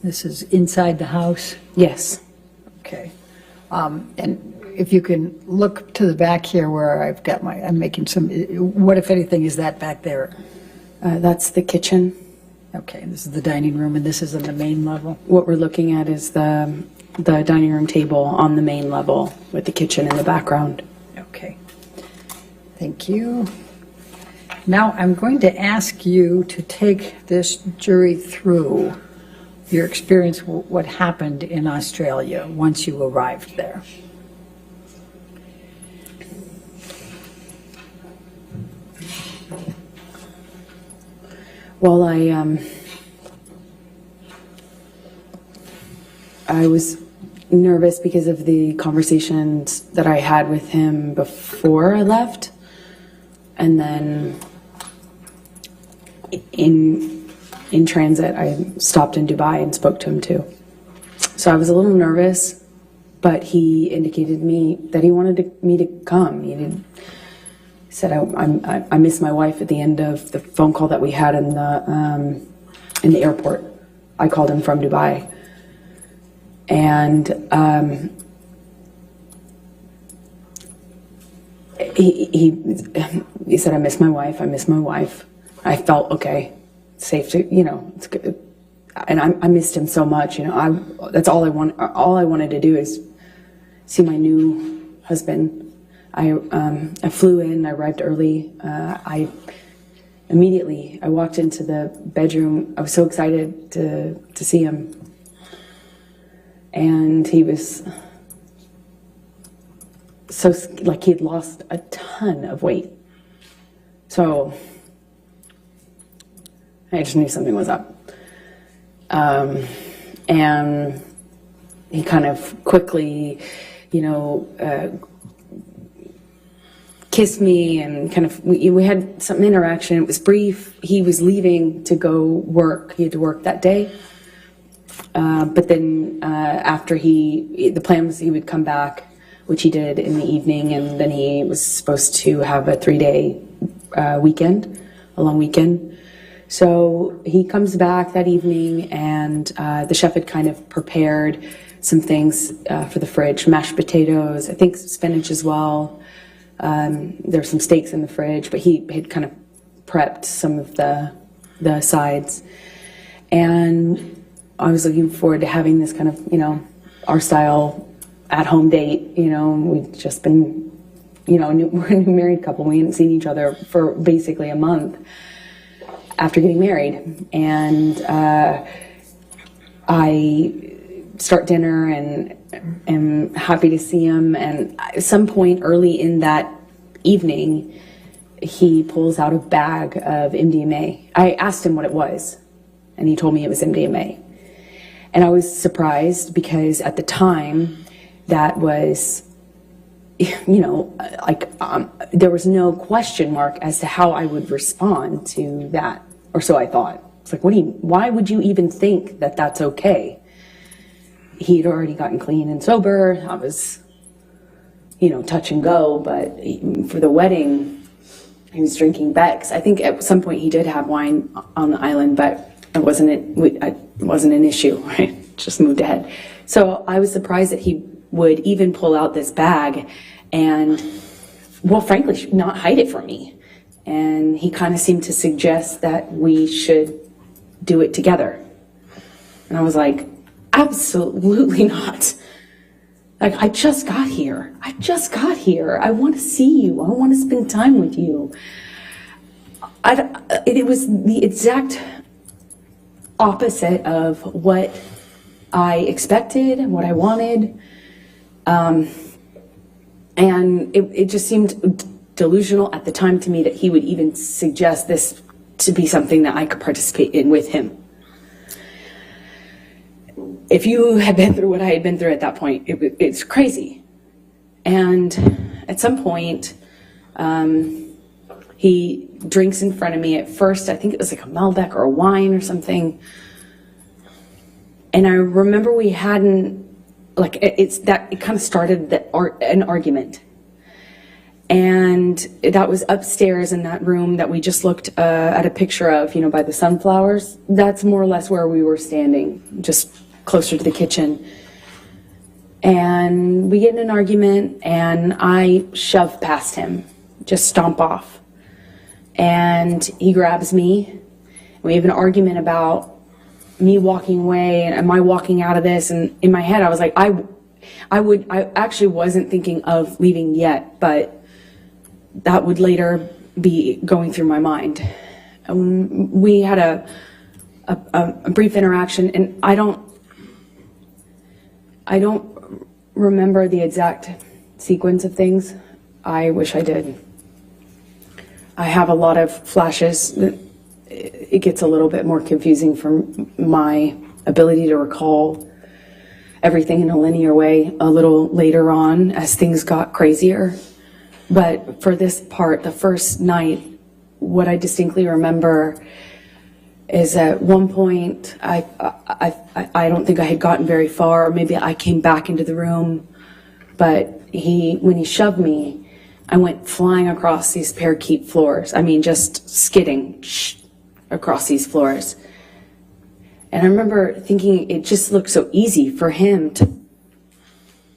This is inside the house? Yes. Okay. And if you can look to the back here where I've got I'm making some, what if anything is that back there? That's the kitchen. Okay, and this is the dining room, and this is on the main level? What we're looking at is the dining room table on the main level with the kitchen in the background. Okay. Thank you. Now I'm going to ask you to take this jury through your experience, what happened in Australia once you arrived there. Well, I was nervous because of the conversations that I had with him before I left, and then in transit I stopped in Dubai and spoke to him too. So I was a little nervous, but he indicated me that he wanted me to come. He said, I miss my wife at the end of the phone call that we had in the airport. I called him from Dubai. And he said, I miss my wife. I felt, okay, safe to, it's good. And I missed him so much, that's all I wanted to do is see my new husband. I flew in, I arrived early. I walked into the bedroom. I was so excited to see him. And he was so, like, he had lost a ton of weight. So I just knew something was up. And he kind of quickly, kissed me and kind of, we had some interaction. It was brief. He was leaving to go work. He had to work that day. But then after the plan was he would come back, which he did in the evening, and then he was supposed to have a 3-day weekend, a long weekend. So he comes back that evening, and the chef had kind of prepared some things for the fridge, mashed potatoes, I think spinach as well. There's some steaks in the fridge, but he had kind of prepped some of the sides. And I was looking forward to having this kind of, our style at-home date. We'd just been, we're a new married couple. We hadn't seen each other for basically a month after getting married. And I start dinner and am happy to see him. And at some point early in that evening, he pulls out a bag of MDMA. I asked him what it was, and he told me it was MDMA. And I was surprised because at the time, that was, there was no question mark as to how I would respond to that, or so I thought. It's like, why would you even think that that's okay? He'd already gotten clean and sober. I was, touch and go, but for the wedding, he was drinking Beck's. I think at some point he did have wine on the island, but it wasn't an issue, right? Just moved ahead. So I was surprised that he would even pull out this bag and, well, frankly, not hide it from me. And he kind of seemed to suggest that we should do it together. And I was like, absolutely not. Like, I just got here. I want to see you. I want to spend time with you. It was the exact opposite of what I expected and what I wanted. And it just seemed delusional at the time to me that he would even suggest this to be something that I could participate in with him. If you had been through what I had been through at that point, it's crazy. And at some point, he drinks in front of me. At first, I think it was like a Malbec or a wine or something. And I remember we hadn't, it kind of started an argument. And that was upstairs in that room that we just looked at a picture of, by the sunflowers. That's more or less where we were standing, just closer to the kitchen. And we get in an argument, and I shove past him, just stomp off. And he grabs me. We have an argument about me walking away, and am I walking out of this? And in my head, I was like, I actually wasn't thinking of leaving yet, but that would later be going through my mind. We had a brief interaction, and I don't remember the exact sequence of things. I wish I did. I have a lot of flashes. It gets a little bit more confusing for my ability to recall everything in a linear way a little later on as things got crazier. But for this part, the first night, what I distinctly remember is at one point, I don't think I had gotten very far, or maybe I came back into the room, but when he shoved me, I went flying across these parakeet floors. I mean, just skidding across these floors. And I remember thinking it just looked so easy for him to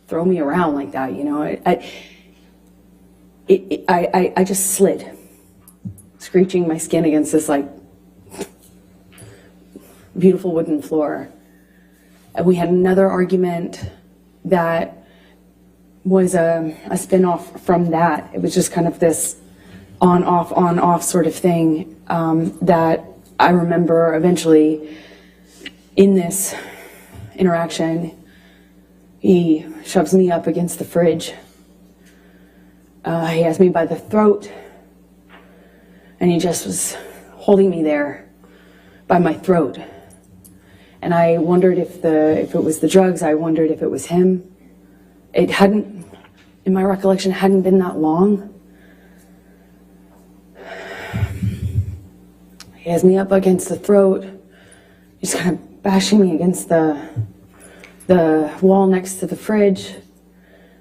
throw me around like that, I just slid, screeching my skin against this beautiful wooden floor. And we had another argument that was a spin-off from that. It was just kind of this on-off sort of thing that I remember eventually in this interaction, he shoves me up against the fridge. He has me by the throat, and he just was holding me there by my throat. And I wondered if it was the drugs. I wondered if it was him. It hadn't, in my recollection, hadn't been that long. He has me up against the throat. He's kind of bashing me against the wall next to the fridge.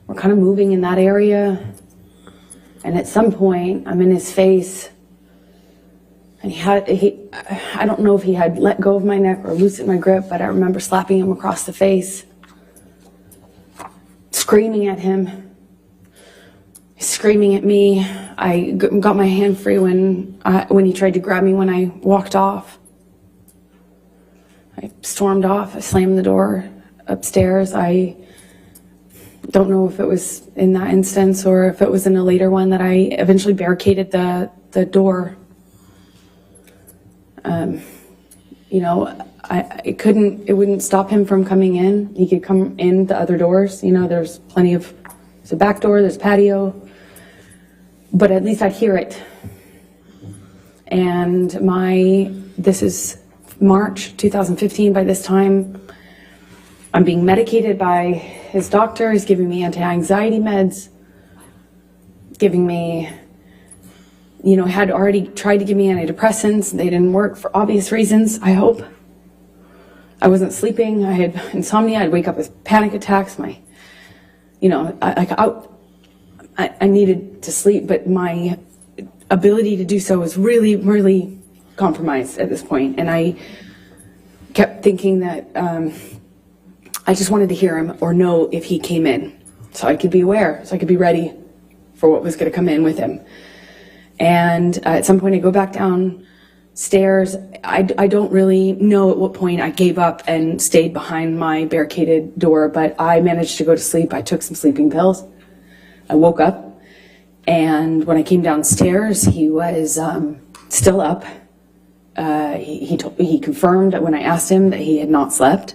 We're kind of moving in that area. And at some point, I'm in his face, and I don't know if he had let go of my neck or loosened my grip, but I remember slapping him across the face, screaming at him. He's screaming at me. I got my hand free when he tried to grab me when I walked off. I stormed off. I slammed the door upstairs. I don't know if it was in that instance or if it was in a later one that I eventually barricaded the door. It wouldn't stop him from coming in. He could come in the other doors. There's a back door, there's patio, but at least I'd hear it. And this is March 2015 by this time. I'm being medicated by his doctor. He's giving me anti-anxiety meds, giving me, had already tried to give me antidepressants. They didn't work for obvious reasons, I hope. I wasn't sleeping. I had insomnia. I'd wake up with panic attacks. I needed to sleep, but my ability to do so was really, really compromised at this point. And I kept thinking that I just wanted to hear him or know if he came in so I could be aware, so I could be ready for what was going to come in with him. And at some point I go back downstairs. I don't really know at what point I gave up and stayed behind my barricaded door, but I managed to go to sleep. I took some sleeping pills. I woke up, and when I came downstairs, he was still up. He confirmed that when I asked him that he had not slept.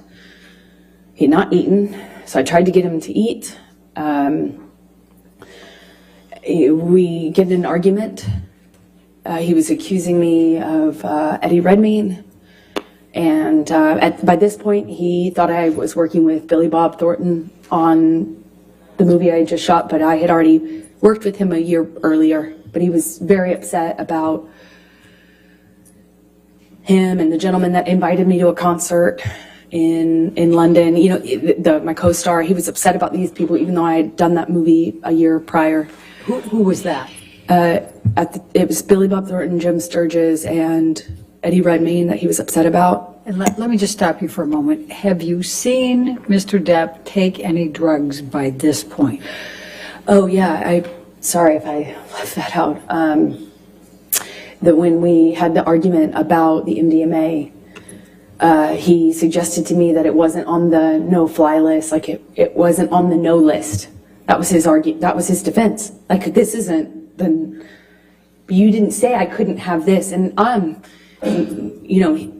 He had not eaten, so I tried to get him to eat. We get in an argument. He was accusing me of Eddie Redmayne, and by this point, he thought I was working with Billy Bob Thornton on the movie I had just shot, but I had already worked with him a year earlier. But he was very upset about him and the gentleman that invited me to a concert in London. My co-star, he was upset about these people, even though I had done that movie a year prior. Who was that? It was Billy Bob Thornton, Jim Sturgis, and Eddie Redmayne that he was upset about. And let me just stop you for a moment. Have you seen Mr. Depp take any drugs by this point? Oh, yeah. Sorry if I left that out. That when we had the argument about the MDMA, he suggested to me that it wasn't on the no-fly list, like it wasn't on the no list. That was his that was his defense. Like, this isn't the, you didn't say I couldn't have this. And you know,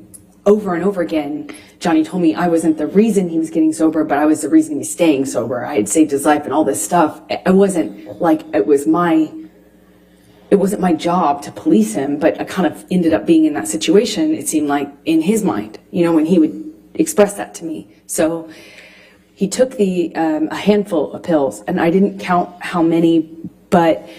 over and over again, Johnny told me I wasn't the reason he was getting sober, but I was the reason he's staying sober. I had saved his life and all this stuff. It wasn't like it wasn't my job to police him, but I kind of ended up being in that situation, it seemed like, in his mind, you know, when he would express that to me. So he took a handful of pills, and I didn't count how many, but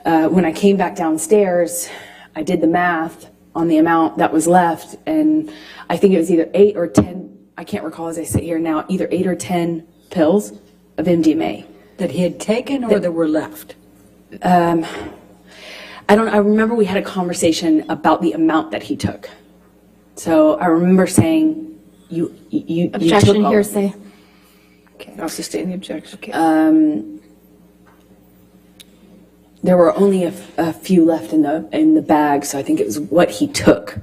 when I came back downstairs, I did the math on the amount that was left, and I think it was either 8 or 10, I can't recall as I sit here now, either 8 or 10 pills of MDMA. That he had taken or that were left? I remember we had a conversation about the amount that he took. So I remember saying, you Objection, took hearsay. Okay. I'll sustain the objection. Okay. there were only a few left in the bag, so I think it was what he took.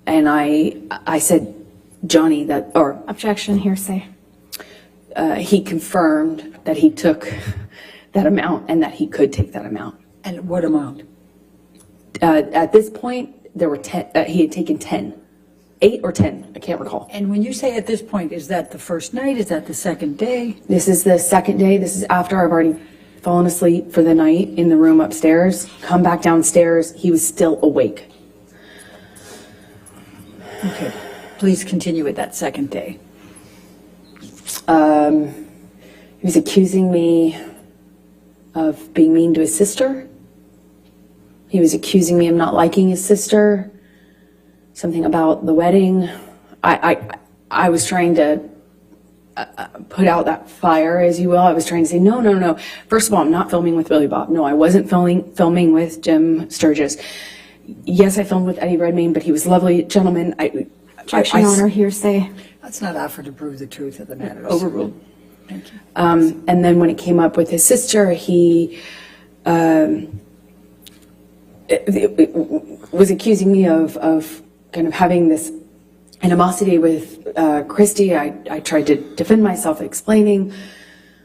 And I said, Johnny, that, or Objection, hearsay. he confirmed that he took that amount and that he could take that amount. And what amount? At this point, there were 10, he had taken 10. 8 or 10, I can't recall. And when you say at this point, is that the first night? Is that the second day? This is the second day. This is after I've already fallen asleep for the night in the room upstairs. Come back downstairs, he was still awake. Okay, please continue with that second day. He was accusing me of being mean to his sister. He was accusing me of not liking his sister. Something about the wedding. I was trying to put out that fire, as you will. I was trying to say, no. First of all, I'm not filming with Billy Bob. No, I wasn't filming with Jim Sturgis. Yes, I filmed with Eddie Redmayne, but he was a lovely gentleman. Objection, Your Honor, hearsay. Let's not offer to prove the truth of the matter. Overruled. Thank you. And then when it came up with his sister, he was accusing me of kind of having this animosity with Christy. I tried to defend myself, explaining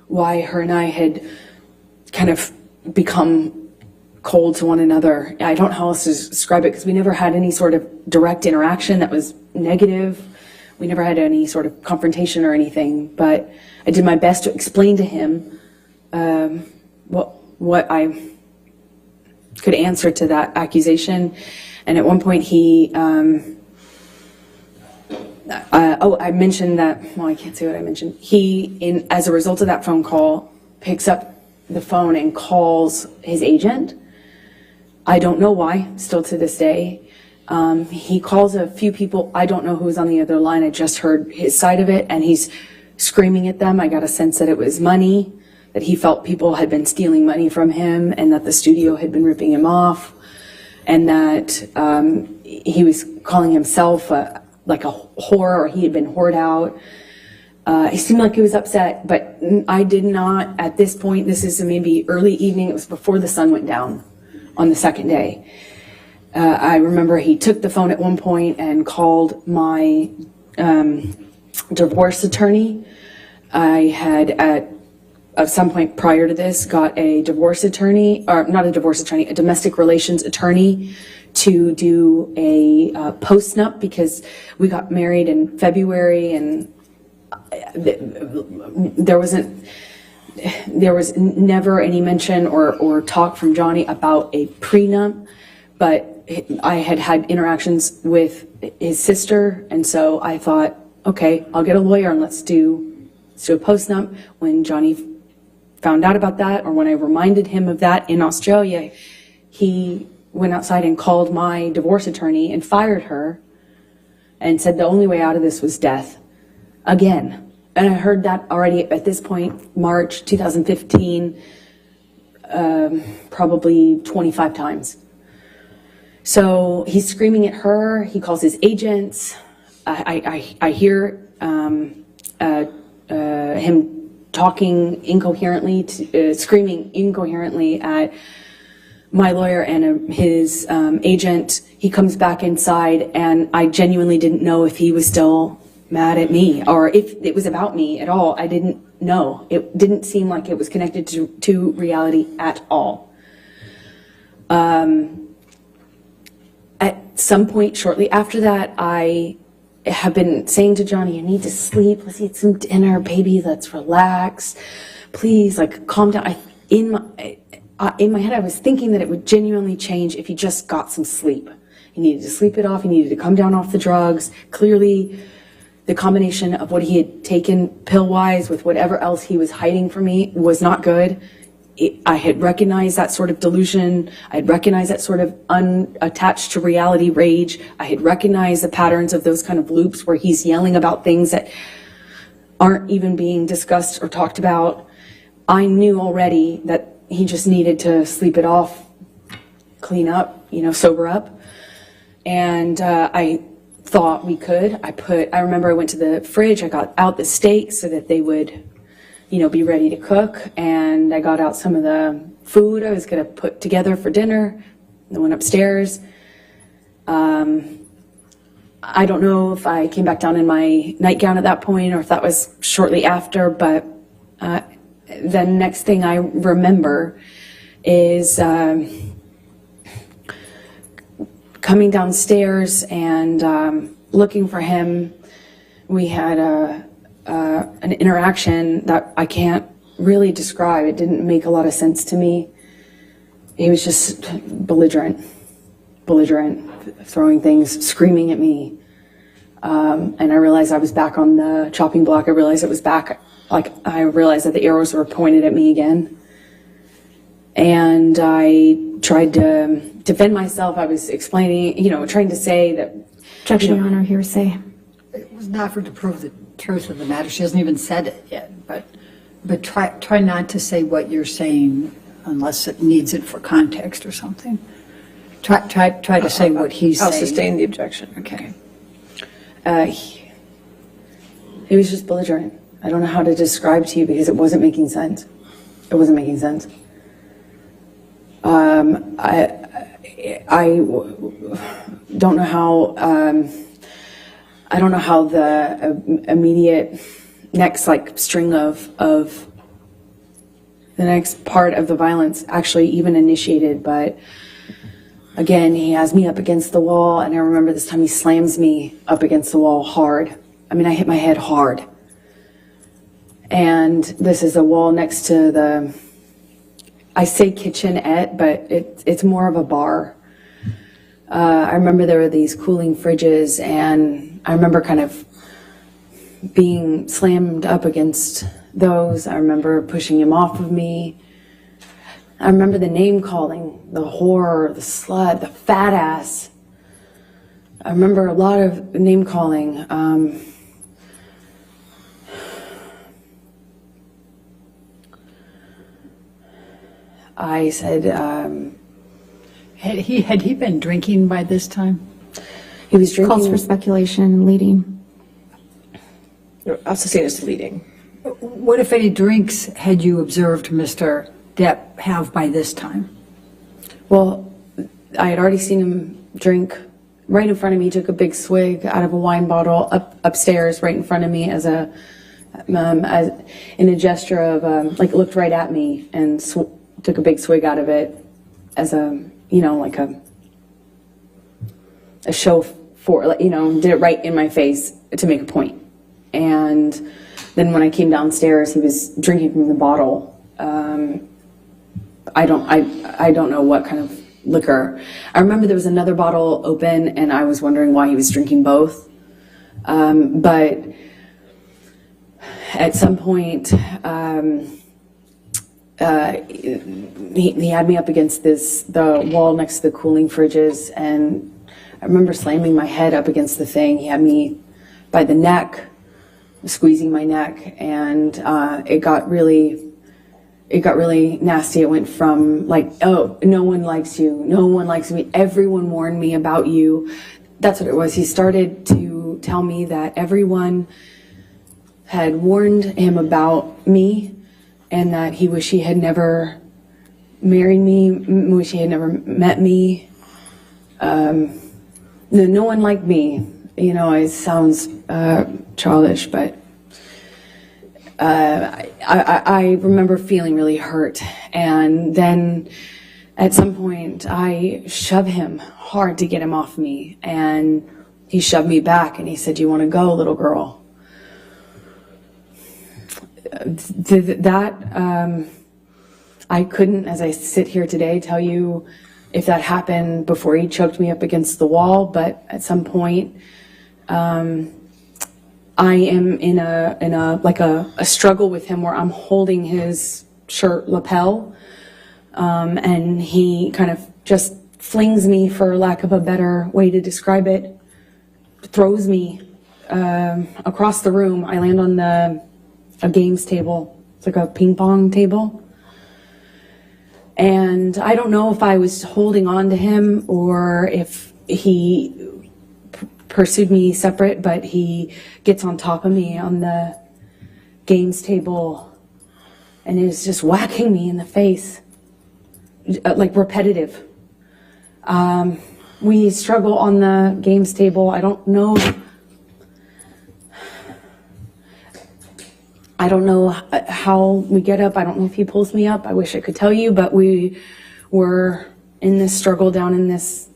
why her and I had kind of become cold to one another. I don't know how else to describe it, because we never had any sort of direct interaction that was negative. We never had any sort of confrontation or anything, but I did my best to explain to him what I could answer to that accusation. And at one point he, I mentioned that, well, I can't say what I mentioned. He, as a result of that phone call, picks up the phone and calls his agent. I don't know why, still to this day. He calls a few people. I don't know who's on the other line. I just heard his side of it, and he's screaming at them. I got a sense that it was money, that he felt people had been stealing money from him, and that the studio had been ripping him off, and that he was calling himself like a whore, or he had been whored out. He seemed like he was upset, but I did not, at this point, this is maybe early evening, it was before the sun went down on the second day. I remember he took the phone at one point and called my divorce attorney. I had at some point prior to this got a divorce attorney, or not a divorce attorney, a domestic relations attorney to do a post-nup, because we got married in February, and there was never any mention or talk from Johnny about a prenup, but I had interactions with his sister, and so I thought, okay, I'll get a lawyer and let's do a post-nup. When Johnny found out about that, or when I reminded him of that in Australia, he went outside and called my divorce attorney and fired her and said the only way out of this was death again. And I heard that already at this point, March 2015. probably 25 times. So he's screaming at her. He calls his agents. I hear him talking incoherently, screaming incoherently at my lawyer and his agent. He comes back inside, and I genuinely didn't know if he was still mad at me or if it was about me at all. I didn't know. It didn't seem like it was connected to reality at all. At some point shortly after that, I have been saying to Johnny, you need to sleep. Let's eat some dinner, baby. Let's relax. Please, like, calm down. In my head, I was thinking that it would genuinely change if he just got some sleep. He needed to sleep it off. He needed to come down off the drugs. Clearly, the combination of what he had taken pill-wise with whatever else he was hiding from me was not good. I had recognized that sort of delusion. I had recognized that sort of unattached to reality rage. I had recognized the patterns of those kind of loops where he's yelling about things that aren't even being discussed or talked about. I knew already that he just needed to sleep it off, clean up, sober up. And I thought we could. I remember I went to the fridge. I got out the steak so that they would be ready to cook. And I got out some of the food I was going to put together for dinner. I went upstairs. I don't know if I came back down in my nightgown at that point or if that was shortly after, but the next thing I remember is coming downstairs and looking for him. We had an interaction that I can't really describe. It didn't make a lot of sense to me. He was just belligerent, throwing things, screaming at me. And I realized I was back on the chopping block. I realized it was back, I realized that the arrows were pointed at me again. And I tried to defend myself. I was explaining, trying to say that. Objection, Your Honor, hearsay. It was not for to prove the truth of the matter. She hasn't even said it yet, but try not to say what you're saying unless it needs it for context or something. Try to say what he's saying. I'll sustain the objection. Okay. He was just belligerent. I don't know how to describe to you because it wasn't making sense. It wasn't making sense. I don't know how. I don't know how the immediate next string of the next part of the violence actually even initiated, but again, he has me up against the wall, and I remember this time he slams me up against the wall hard. I mean, I hit my head hard. And this is a wall next to the, I say kitchenette, but it's more of a bar. I remember there were these cooling fridges, and I remember kind of being slammed up against those. I remember pushing him off of me. I remember the name calling, the whore, the slut, the fat ass. I remember a lot of name calling. I said, Had he been drinking by this time? he was drinking. Calls for speculation and leading. I'll sustain as to leading. What, if any, drinks had you observed Mr. Depp have by this time? Well, I had already seen him drink right in front of me. He took a big swig out of a wine bottle upstairs right in front of me as in a gesture of looked right at me and took a big swig out of it as a show for did it right in my face to make a point. And then when I came downstairs, he was drinking from the bottle. I don't know what kind of liquor. I remember there was another bottle open, and I was wondering why he was drinking both. But at some point, he had me up against the wall next to the cooling fridges, and I remember slamming my head up against the thing. He had me by the neck, squeezing my neck, and it it got really nasty. It went from like, oh, no one likes you, no one likes me, everyone warned me about you. That's what it was. He started to tell me that everyone had warned him about me, and that he wished he had never married me, wish he had never met me. No one liked me. You know, it sounds childish, but I remember feeling really hurt. And then at some point, I shoved him hard to get him off me. And he shoved me back and he said, "You want to go, little girl?" I couldn't, as I sit here today, tell you if that happened before he choked me up against the wall, but at some point, I am in a struggle with him where I'm holding his shirt lapel, and he kind of just flings me, for lack of a better way to describe it, throws me across the room. I land on a games table. It's like a ping pong table. And I don't know if I was holding on to him or if he pursued me separate, but he gets on top of me on the games table and is just whacking me in the face, like repetitive. We struggle on the games table. I don't know how we get up. I don't know if he pulls me up. I wish I could tell you, but we were in this struggle down in this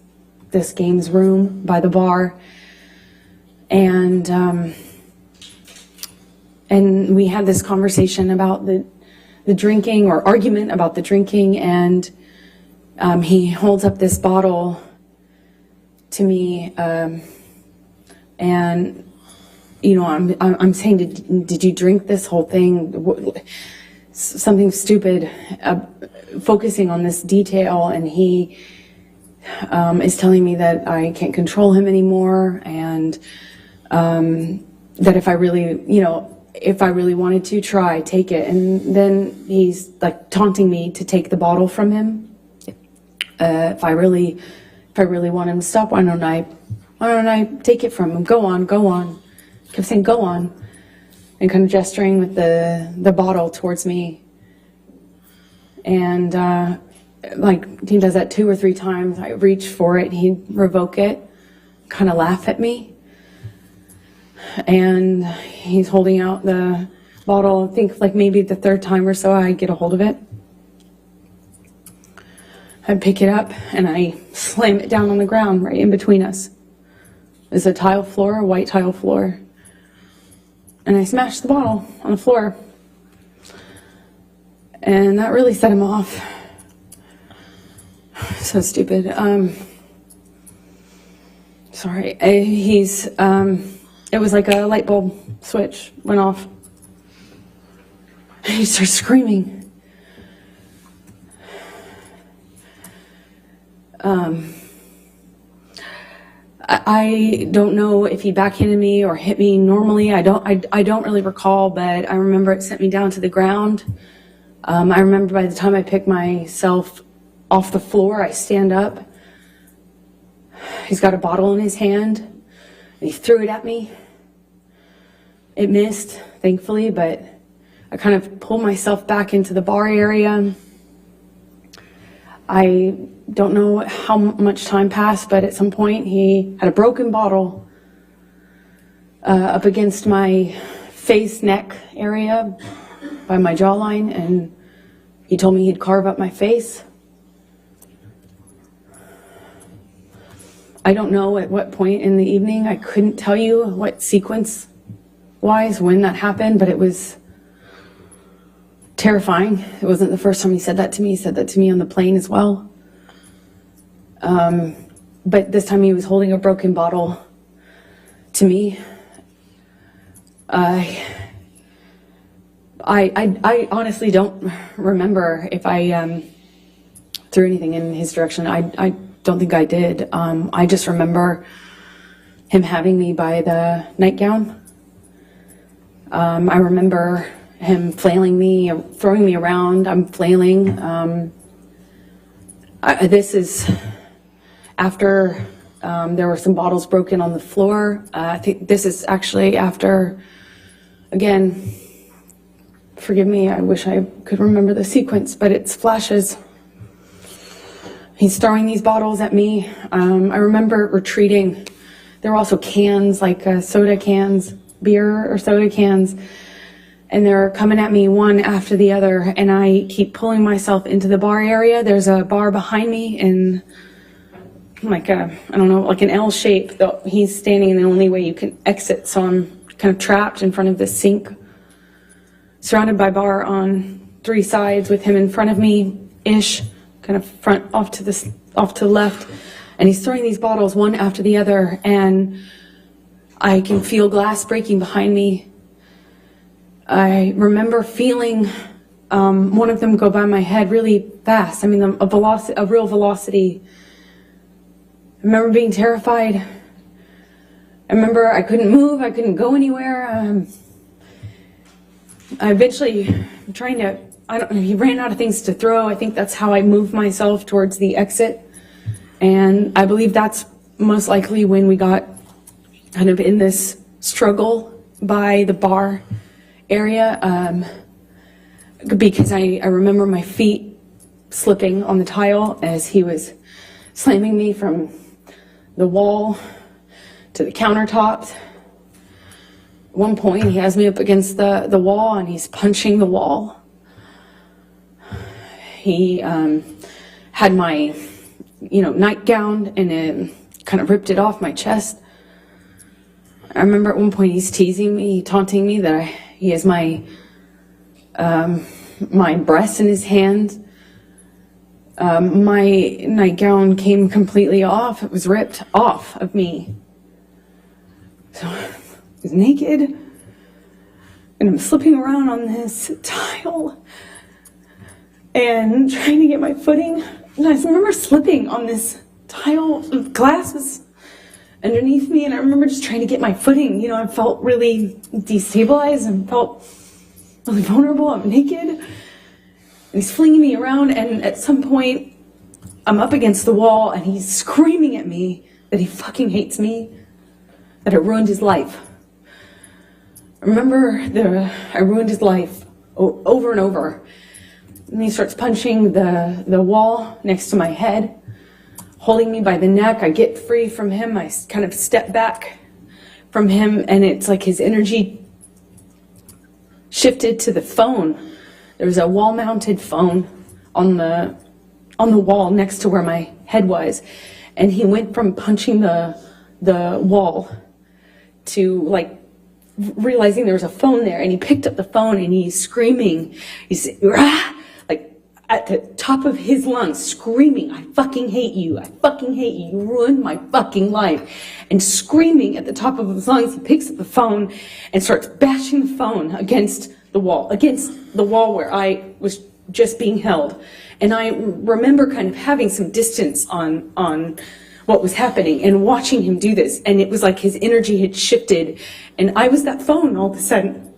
games room by the bar. And we had this conversation about the drinking, or argument about the drinking. And he holds up this bottle to me, and you know, I'm saying, did you drink this whole thing? Something stupid, focusing on this detail, and he is telling me that I can't control him anymore, and that if I really wanted to try, take it. And then he's like taunting me to take the bottle from him. If I really want him to stop, why don't I take it from him? Go on. Kept saying, "Go on," and kind of gesturing with the bottle towards me. And like he does that 2 or 3 times. I reach for it, he'd revoke it, kind of laugh at me. And he's holding out the bottle. I think like maybe the 3rd time or so I get a hold of it. I pick it up and I slam it down on the ground right in between us. There's a tile floor, a white tile floor. And I smashed the bottle on the floor. And that really set him off. So stupid. Sorry. It was like a light bulb switch went off. He started screaming. I don't know if he backhanded me or hit me normally. I don't really recall, but I remember it sent me down to the ground. I remember by the time I picked myself off the floor, I stand up. He's got a bottle in his hand, and he threw it at me. It missed, thankfully, but I kind of pulled myself back into the bar area. I don't know how much time passed, but at some point he had a broken bottle up against my face, neck area by my jawline, and he told me he'd carve up my face. I don't know at what point in the evening. I couldn't tell you what sequence-wise when that happened, but it was terrifying. It wasn't the first time he said that to me. He said that to me on the plane as well. But this time he was holding a broken bottle to me. I honestly don't remember if I threw anything in his direction. I don't think I did. I just remember him having me by the nightgown. I remember him flailing me, throwing me around. I'm flailing. This is after there were some bottles broken on the floor. I think this is actually after, again, forgive me, I wish I could remember the sequence, but it's flashes. He's throwing these bottles at me. I remember retreating. There were also cans, like soda cans, beer or soda cans, and they're coming at me one after the other, and I keep pulling myself into the bar area. There's a bar behind me in like a, I don't know, like an L shape. He's standing in the only way you can exit, so I'm kind of trapped in front of this sink, surrounded by bar on 3 sides with him in front of me-ish, kind of front off to the left, and he's throwing these bottles one after the other, and I can feel glass breaking behind me. I remember feeling one of them go by my head really fast. I mean, a real velocity. I remember being terrified. I remember I couldn't move. I couldn't go anywhere. I eventually, he ran out of things to throw. I think that's how I moved myself towards the exit. And I believe that's most likely when we got kind of in this struggle by the bar area, because I remember my feet slipping on the tile as he was slamming me from the wall to the countertops. At one point, he has me up against the wall and he's punching the wall. He had my, nightgown and it kind of ripped it off my chest. I remember at one point he's teasing me, taunting me that he has my breast in his hand. My nightgown came completely off. It was ripped off of me. So I was naked and I'm slipping around on this tile and trying to get my footing. And I remember slipping on this tile. Glass was underneath me, and I remember just trying to get my footing. I felt really destabilized and felt really vulnerable. I'm naked, and he's flinging me around, and at some point, I'm up against the wall, and he's screaming at me that he fucking hates me, that I ruined his life. I remember I ruined his life over and over. And he starts punching the wall next to my head, holding me by the neck. I get free from him. I kind of step back from him, and it's like his energy shifted to the phone. There was a wall-mounted phone on the wall next to where my head was, and he went from punching the wall to like realizing there was a phone there, and he picked up the phone and he's screaming. He's like at the top of his lungs, screaming, "I fucking hate you. I fucking hate you. You ruined my fucking life." And screaming at the top of his lungs, he picks up the phone and starts bashing the phone against the wall where I was just being held. And I remember kind of having some distance on what was happening and watching him do this. And it was like his energy had shifted, and I was that phone all of a sudden.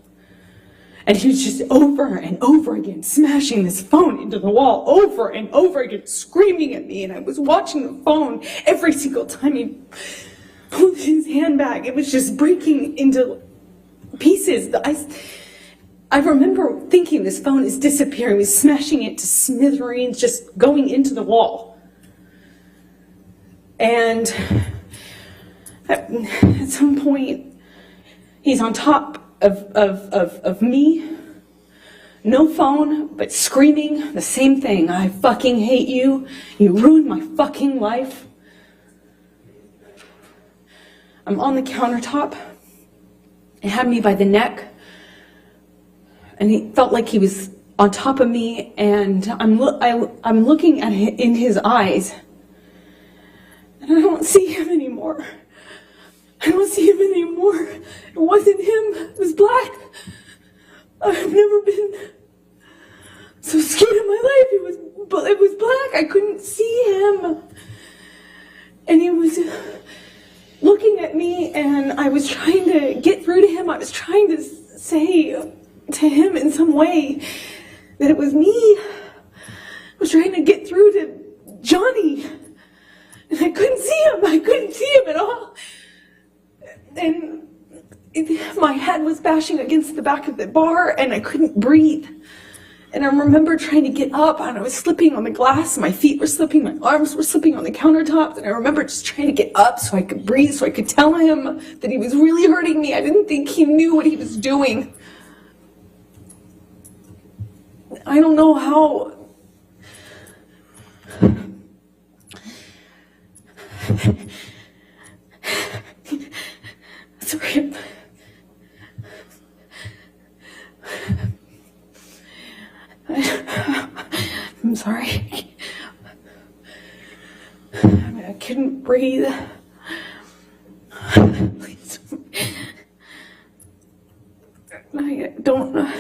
And he was just over and over again smashing this phone into the wall, over and over again, screaming at me. And I was watching the phone every single time he pulled his hand back. It was just breaking into pieces. I remember thinking this phone is disappearing. He was smashing it to smithereens, just going into the wall. And at some point, he's on top of me, no phone, but screaming the same thing. "I fucking hate you. You ruined my fucking life." I'm on the countertop. It had me by the neck, and he felt like he was on top of me, and I'm looking at him in his eyes, and I don't see him anymore. I don't see him anymore. It wasn't him. It was black. I've never been so scared in my life. It was black. I couldn't see him. And he was looking at me, and I was trying to get through to him. I was trying to say to him in some way, that it was me. I was trying to get through to Johnny, and I couldn't see him. I couldn't see him at all. And my head was bashing against the back of the bar, and I couldn't breathe. And I remember trying to get up, and I was slipping on the glass. My feet were slipping, my arms were slipping on the countertops, and I remember just trying to get up so I could breathe, so I could tell him that he was really hurting me. I didn't think he knew what he was doing. I don't know how... Sorry. I'm sorry. I couldn't breathe. Please. I don't know.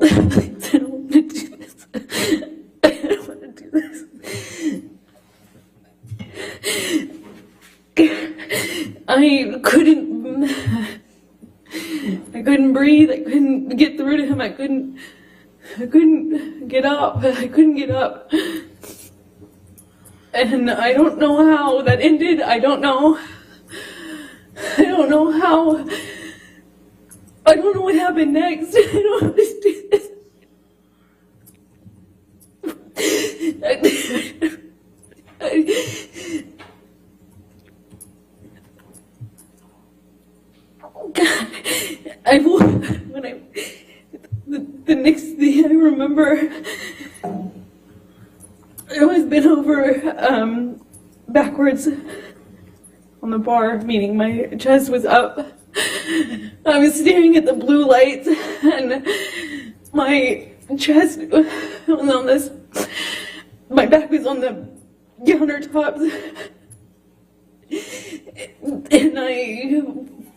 Please, I don't want to do this. I don't want to do this. I couldn't breathe. I couldn't get through to him. I couldn't get up. I couldn't get up. And I don't know how that ended. I don't know how. I don't know what happened next. I don't understand. The next thing I remember, I was bent over backwards on the bar, meaning my chest was up. I was staring at the blue lights, and my chest was on this, my back was on the countertops, and I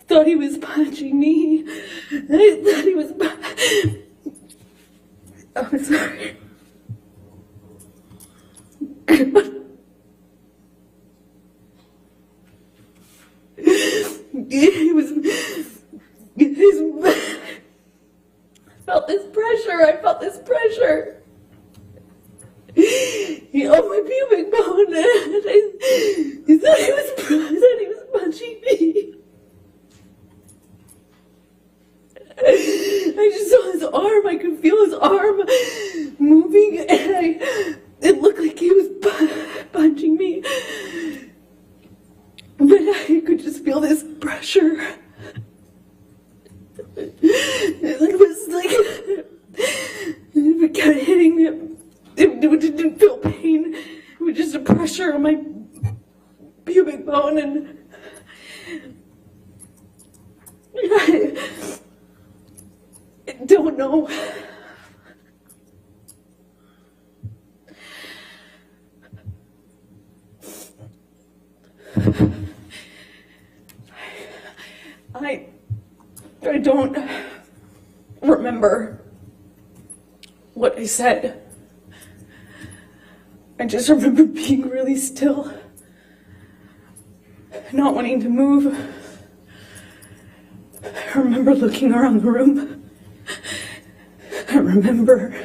thought he was punching me. I thought he was I'm sorry. I felt this pressure. He owned my pubic bone, and he thought he was punching me. I just saw his arm. I could feel his arm moving, and it looked like he was punching me. But I could just feel this pressure. It was like it kept hitting me. It didn't feel pain. It was just a pressure on my pubic bone, and I don't know. I don't remember what I said. I just remember being really still, not wanting to move. I remember looking around the room. I remember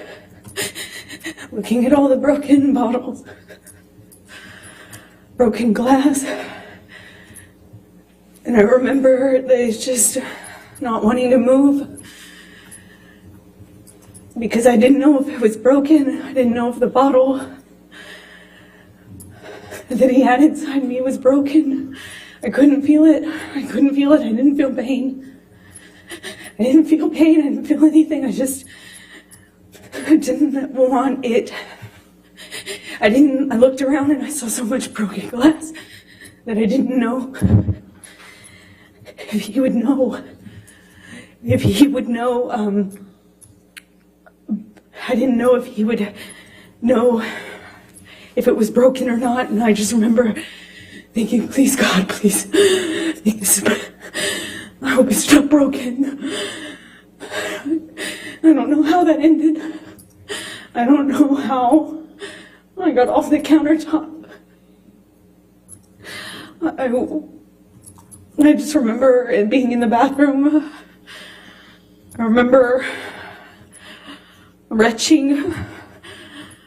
looking at all the broken bottles, broken glass. And I remember just not wanting to move because I didn't know if it was broken. I didn't know if the bottle that he had inside me was broken. I couldn't feel it. I couldn't feel it. I didn't feel pain. I didn't feel pain. I didn't feel anything. I didn't want it. I looked around and I saw so much broken glass that I didn't know if he would know. If he would know, I didn't know if he would know if it was broken or not. And I just remember thinking, please God, please, I hope it's not broken. I don't know how that ended. I don't know how I got off the countertop. I just remember it being in the bathroom. I remember retching.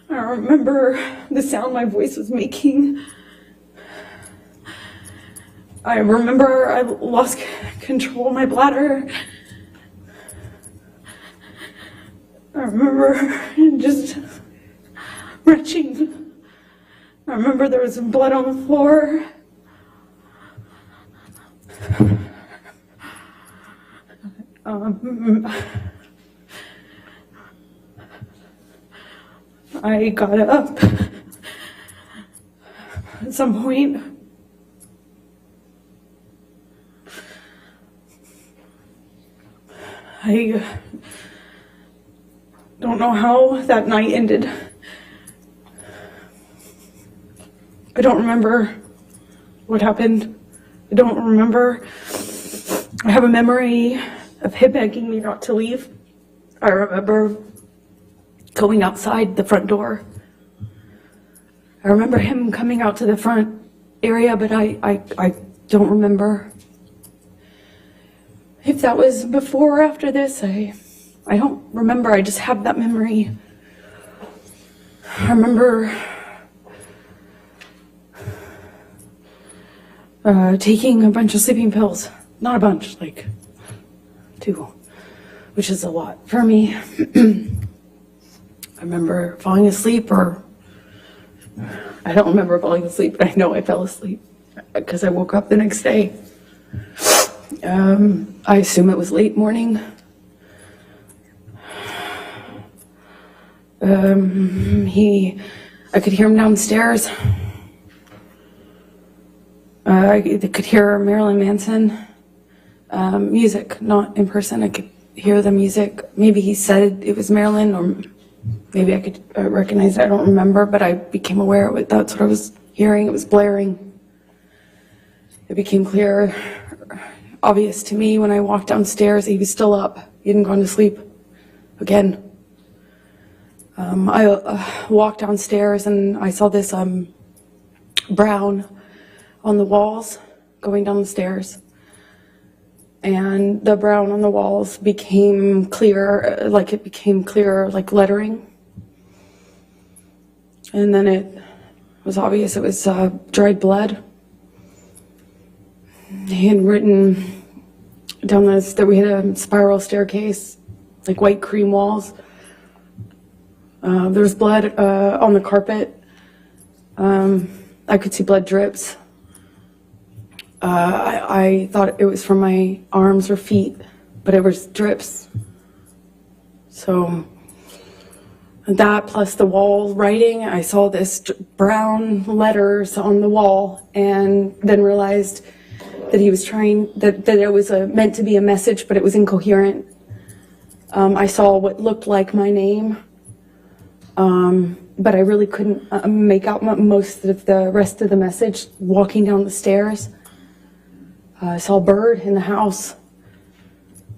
I remember the sound my voice was making. I remember I lost control of my bladder. I remember just retching. I remember there was blood on the floor. I got up at some point. I don't know how that night ended. I don't remember what happened. I don't remember. I have a memory of him begging me not to leave. I remember going outside the front door. I remember him coming out to the front area, but I don't remember. If that was before or after this, I don't remember. I just have that memory. I remember taking a bunch of sleeping pills. Not a bunch, like 2, which is a lot for me. I remember falling asleep, or I don't remember falling asleep, but I know I fell asleep because I woke up the next day. I assume it was late morning. I could hear him downstairs. I could hear Marilyn Manson music, not in person. I could hear the music. Maybe he said it was Marilyn, or maybe I could recognize it. I don't remember, but I became aware of it. That's what I was hearing. It was blaring. It became clear, obvious to me when I walked downstairs. He was still up. He hadn't gone to sleep again. I walked downstairs and I saw this brown on the walls going down the stairs. And the brown on the walls became clear, like it became clearer, like lettering. And then it was obvious it was dried blood. He had written down this, that we had a spiral staircase, like white cream walls. There was blood on the carpet. I could see blood drips. I thought it was from my arms or feet, but it was drips. So that plus the wall writing, I saw this brown letters on the wall, and then realized that he was trying, that it was meant to be a message, but it was incoherent. I saw what looked like my name, but I really couldn't make out most of the rest of the message. Walking down the stairs, I saw a bird in the house.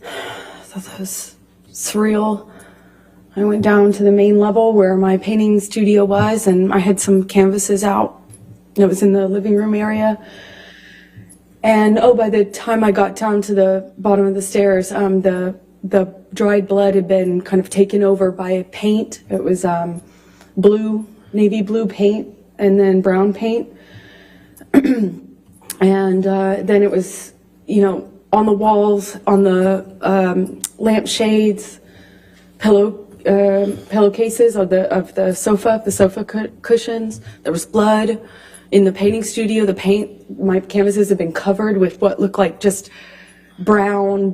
I thought that was surreal. I went down to the main level where my painting studio was, and I had some canvases out. It was in the living room area. And by the time I got down to the bottom of the stairs, the dried blood had been kind of taken over by paint. It was blue, navy blue paint, and then brown paint. And then it was, on the walls, on the lampshades, pillowcases of the sofa cushions. There was blood in the painting studio. The paint, my canvases had been covered with what looked like just brown,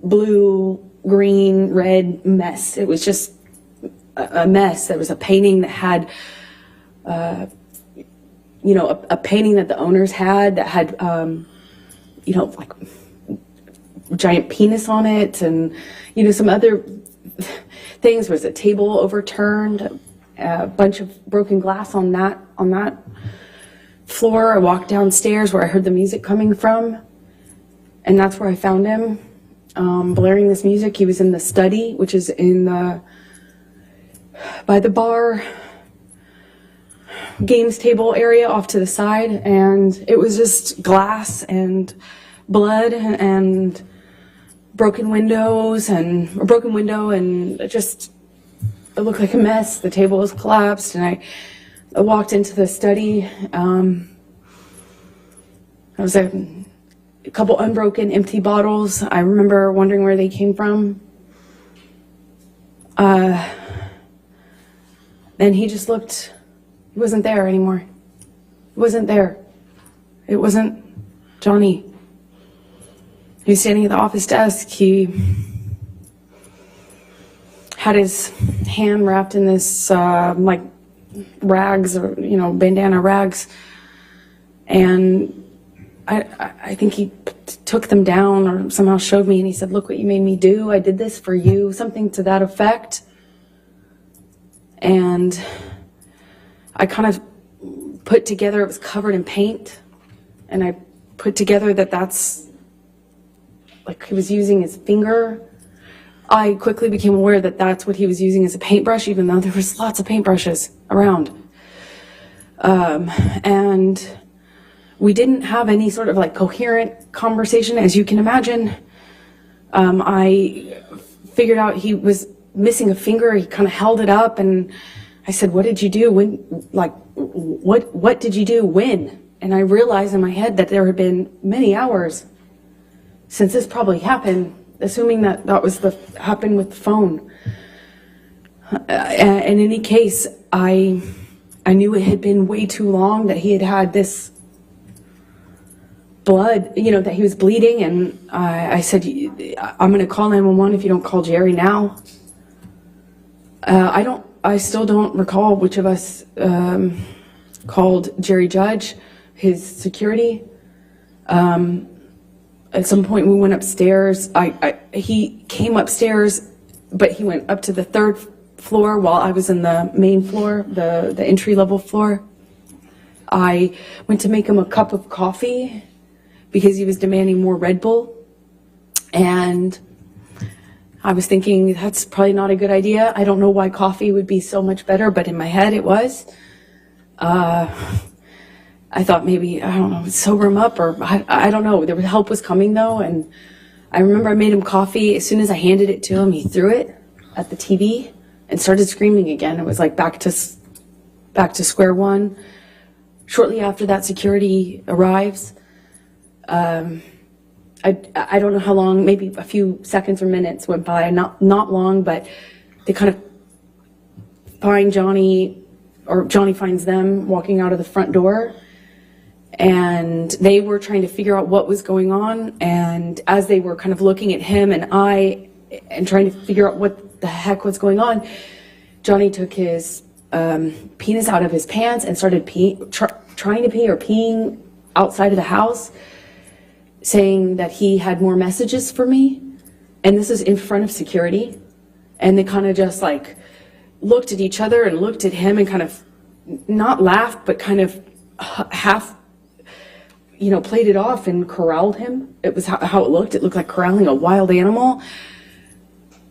blue, green, red mess. It was just a mess. There was a painting that had, a painting that the owners had that had, like giant penis on it, and, some other things. There was a table overturned, a bunch of broken glass on that floor. I walked downstairs where I heard the music coming from, and that's where I found him, blaring this music. He was in the study, which is by the bar games table area off to the side, and it was just glass and blood and broken window, and just, it looked like a mess. The table was collapsed, and I walked into the study. There was a couple unbroken empty bottles. I remember wondering where they came from. And he just looked, he wasn't there anymore. He wasn't there. It wasn't Johnny. He was standing at the office desk. He had his hand wrapped in this, like, rags, or, bandana rags. And I think he took them down or somehow showed me, and he said, "Look what you made me do. I did this for you," something to that effect. And I kind of put together, it was covered in paint, and I put together that that's, like, he was using his finger. I quickly became aware that that's what he was using as a paintbrush, even though there was lots of paintbrushes around. And we didn't have any sort of, like, coherent conversation, as you can imagine. I figured out he was missing a finger. He kind of held it up, and I said, "What did you do? When? Like, what did you do? When?" And I realized in my head that there had been many hours since this probably happened, assuming that that was happened with the phone. And in any case, I knew it had been way too long, that he had had this blood, that he was bleeding, and I said, "I'm going to call 911 if you don't call Jerry now." I still don't recall which of us called Jerry Judge, his security. At some point we went upstairs. He came upstairs, but he went up to the 3rd floor while I was in the main floor, the entry-level floor. I went to make him a cup of coffee because he was demanding more Red Bull, and I was thinking that's probably not a good idea. I don't know why coffee would be so much better, but in my head it was. I thought maybe, I don't know, sober him up, or I don't know. Help was coming though, and I remember I made him coffee. As soon as I handed it to him, he threw it at the TV and started screaming again. It was like back to square one. Shortly after that, security arrives. I don't know how long, maybe a few seconds or minutes went by, not long, but they kind of find Johnny, or Johnny finds them walking out of the front door, and they were trying to figure out what was going on. And as they were kind of looking at him and trying to figure out what the heck was going on, Johnny took his penis out of his pants and started trying to pee or peeing outside of the house, saying that he had more messages for me. And this is in front of security. And they kind of just like looked at each other and looked at him and kind of not laughed, but kind of half, played it off and corralled him. It was how it looked. It looked like corralling a wild animal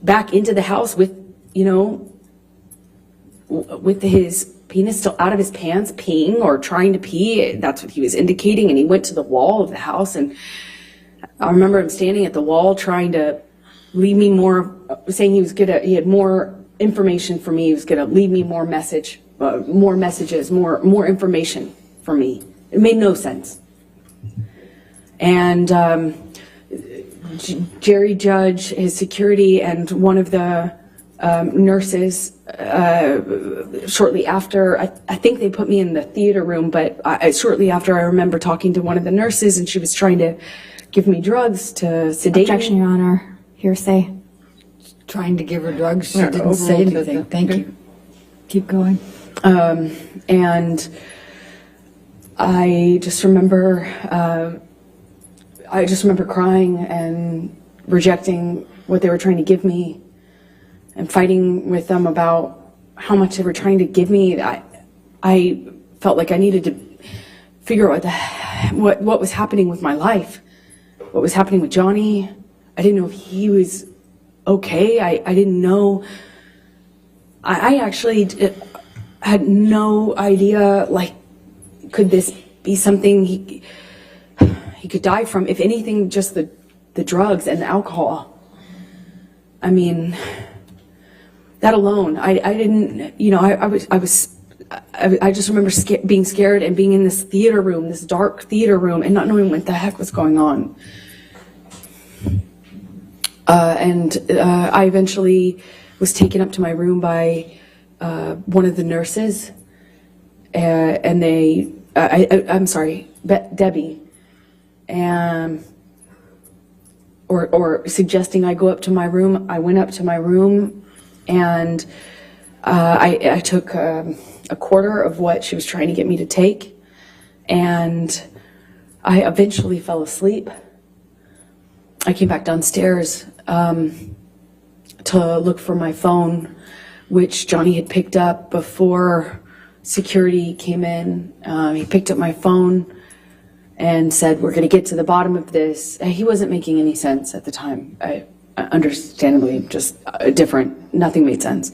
back into the house with his penis still out of his pants, peeing or trying to pee. That's what he was indicating. And he went to the wall of the house, and I remember him standing at the wall trying to leave me more, saying he had more information for me. He was gonna leave me more messages, more information for me. It made no sense. And Jerry Judge, his security, and one of the nurses, shortly after, I think they put me in the theater room, but shortly after, I remember talking to one of the nurses, and she was trying to give me drugs to sedate Objection, me. Your Honor. Hearsay. Trying to give her drugs, she didn't say anything. Thank you. Keep going. And I just remember crying and rejecting what they were trying to give me, and fighting with them about how much they were trying to give me. I felt like I needed to figure out what was happening with my life, what was happening with Johnny. I didn't know if he was okay. I didn't know. I actually had no idea, like, could this be something he could die from? If anything, just the drugs and the alcohol. I mean, that alone, I didn't, you know, I just remember being scared and being in this theater room, this dark theater room, and not knowing what the heck was going on. I eventually was taken up to my room by one of the nurses, and I'm sorry, Debbie, and or suggesting I go up to my room. I went up to my room, and I took a quarter of what she was trying to get me to take, and I eventually fell asleep. I came back downstairs to look for my phone, which Johnny had picked up before security came in. He picked up my phone and said, "We're going to get to the bottom of this." He wasn't making any sense at the time. Understandably, just different. Nothing made sense.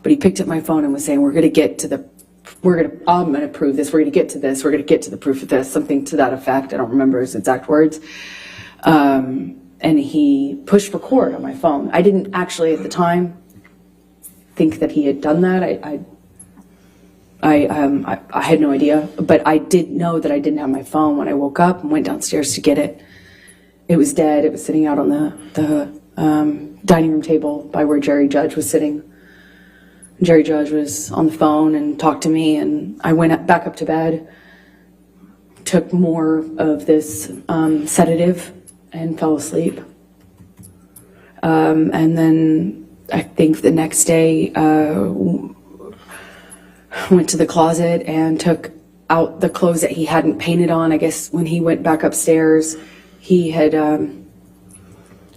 But he picked up my phone and was saying, I'm going to prove this. We're going to get to this. We're going to get to the proof of this. Something to that effect. I don't remember his exact words. And he pushed record on my phone. I didn't actually at the time think that he had done that. I had no idea, but I did know that I didn't have my phone when I woke up and went downstairs to get it. It was dead. It was sitting out on the dining room table by where Jerry Judge was sitting. Jerry Judge was on the phone and talked to me, and I went back up to bed, took more of this sedative, and fell asleep. And then I think the next day, went to the closet and took out the clothes that he hadn't painted on. I guess when he went back upstairs, he had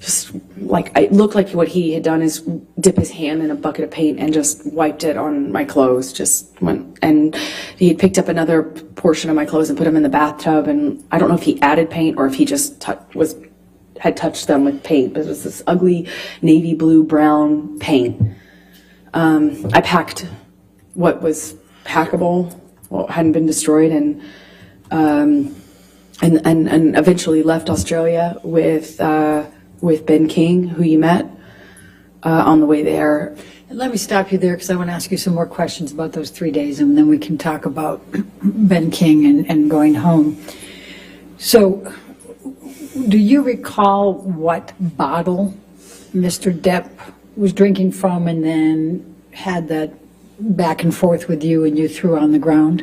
just like, it looked like what he had done is dip his hand in a bucket of paint and just wiped it on my clothes. Just went, and he had picked up another portion of my clothes and put them in the bathtub. And I don't know if he added paint or if he just had touched them with paint, but it was this ugly navy blue brown paint. I packed what was packable, what hadn't been destroyed, and eventually left Australia with Ben King, who you met on the way there. Let me stop you there because I want to ask you some more questions about those 3 days, and then we can talk about Ben King and going home. So, do you recall what bottle Mr. Depp was drinking from and then had that back and forth with you and you threw on the ground?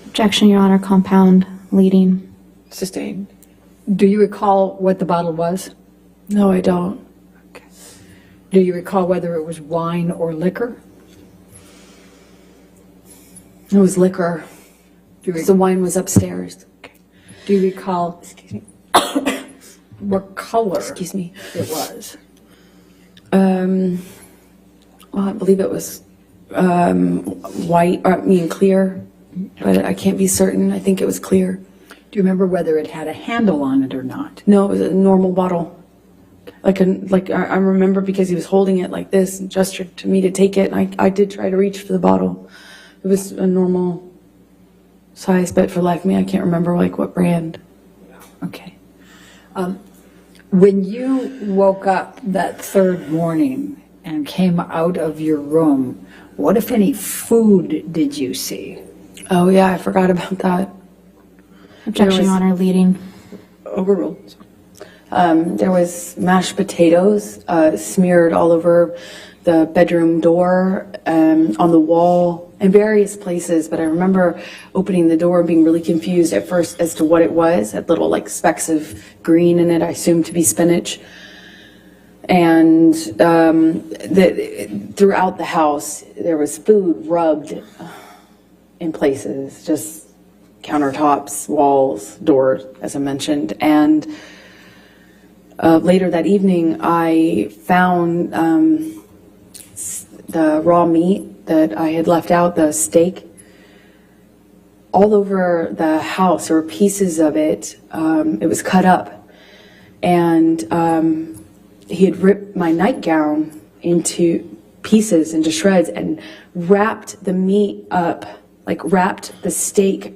Objection, Your Honor. Compound leading. Sustained. Do you recall what the bottle was? No, I don't. Okay. Do you recall whether it was wine or liquor? It was liquor. Because the wine was upstairs. Okay. Do you recall Excuse me. what color Excuse me. it was? Well, I believe it was white, or clear, but I can't be certain. I think it was clear. Do you remember whether it had a handle on it or not? No, it was a normal bottle. I remember because he was holding it like this and gestured to me to take it, and I did try to reach for the bottle. It was a normal size, but for the life of me, I can't remember like what brand. Okay. When you woke up that third morning and came out of your room, what, if any, food did you see? Oh yeah, I forgot about that. Objection, Your Honor. Leading. Overruled. There was mashed potatoes smeared all over the bedroom door, on the wall, in various places. But I remember opening the door and being really confused at first as to what it was. Had little like specks of green in it, I assumed to be spinach. And throughout the house, there was food rubbed in places, just countertops, walls, doors, as I mentioned. And later that evening, I found the raw meat that I had left out, the steak, all over the house, or pieces of it. It was cut up. And he had ripped my nightgown into pieces, into shreds, and wrapped the meat up, like wrapped the steak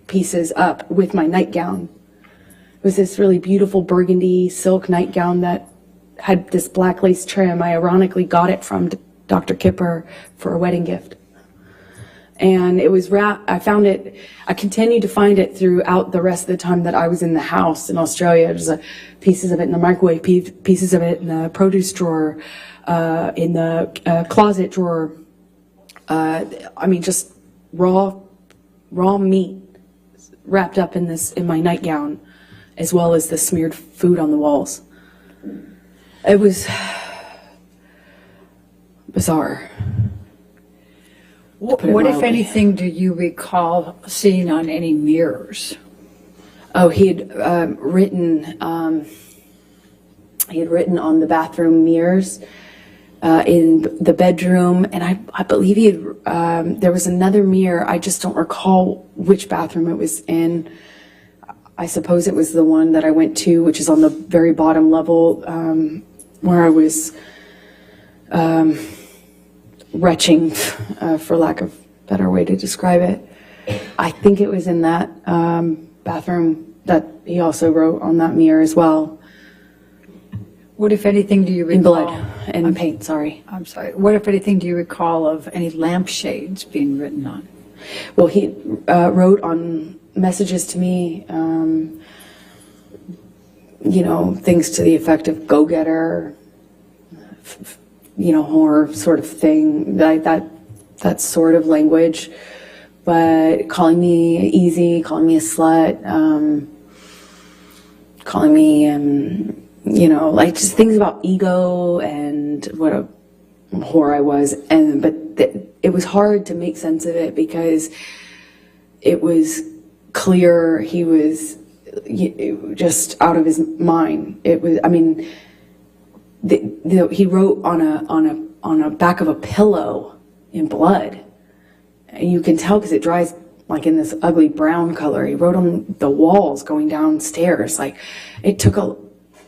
pieces up with my nightgown. It was this really beautiful burgundy silk nightgown that had this black lace trim. I ironically got it from Dr. Kipper for a wedding gift. And it was I found it, I continued to find it throughout the rest of the time that I was in the house in Australia. There's pieces of it in the microwave, pieces of it in the produce drawer, in the closet drawer. I mean, just raw meat wrapped up in my nightgown, as well as the smeared food on the walls. It was bizarre. What, if anything, do you recall seeing on any mirrors? Oh, he had written on the bathroom mirrors in the bedroom, and I believe he had, there was another mirror. I just don't recall which bathroom it was in. I suppose it was the one that I went to, which is on the very bottom level, where I was retching, for lack of a better way to describe it. I think it was in that bathroom that he also wrote on that mirror as well. What, if anything, do you recall? In blood and paint, sorry. I'm sorry. What, if anything, do you recall of any lampshades being written on? Well, he wrote on messages to me, you know, things to the effect of go-getter, you know, horror sort of thing, that sort of language, but calling me easy, calling me a slut, calling me, you know, like just things about ego and what a whore I was. But it was hard to make sense of it because it was clear he was just out of his mind. It was, I mean, he wrote on a back of a pillow in blood, and you can tell because it dries like in this ugly brown color. He wrote on the walls going downstairs. Like it took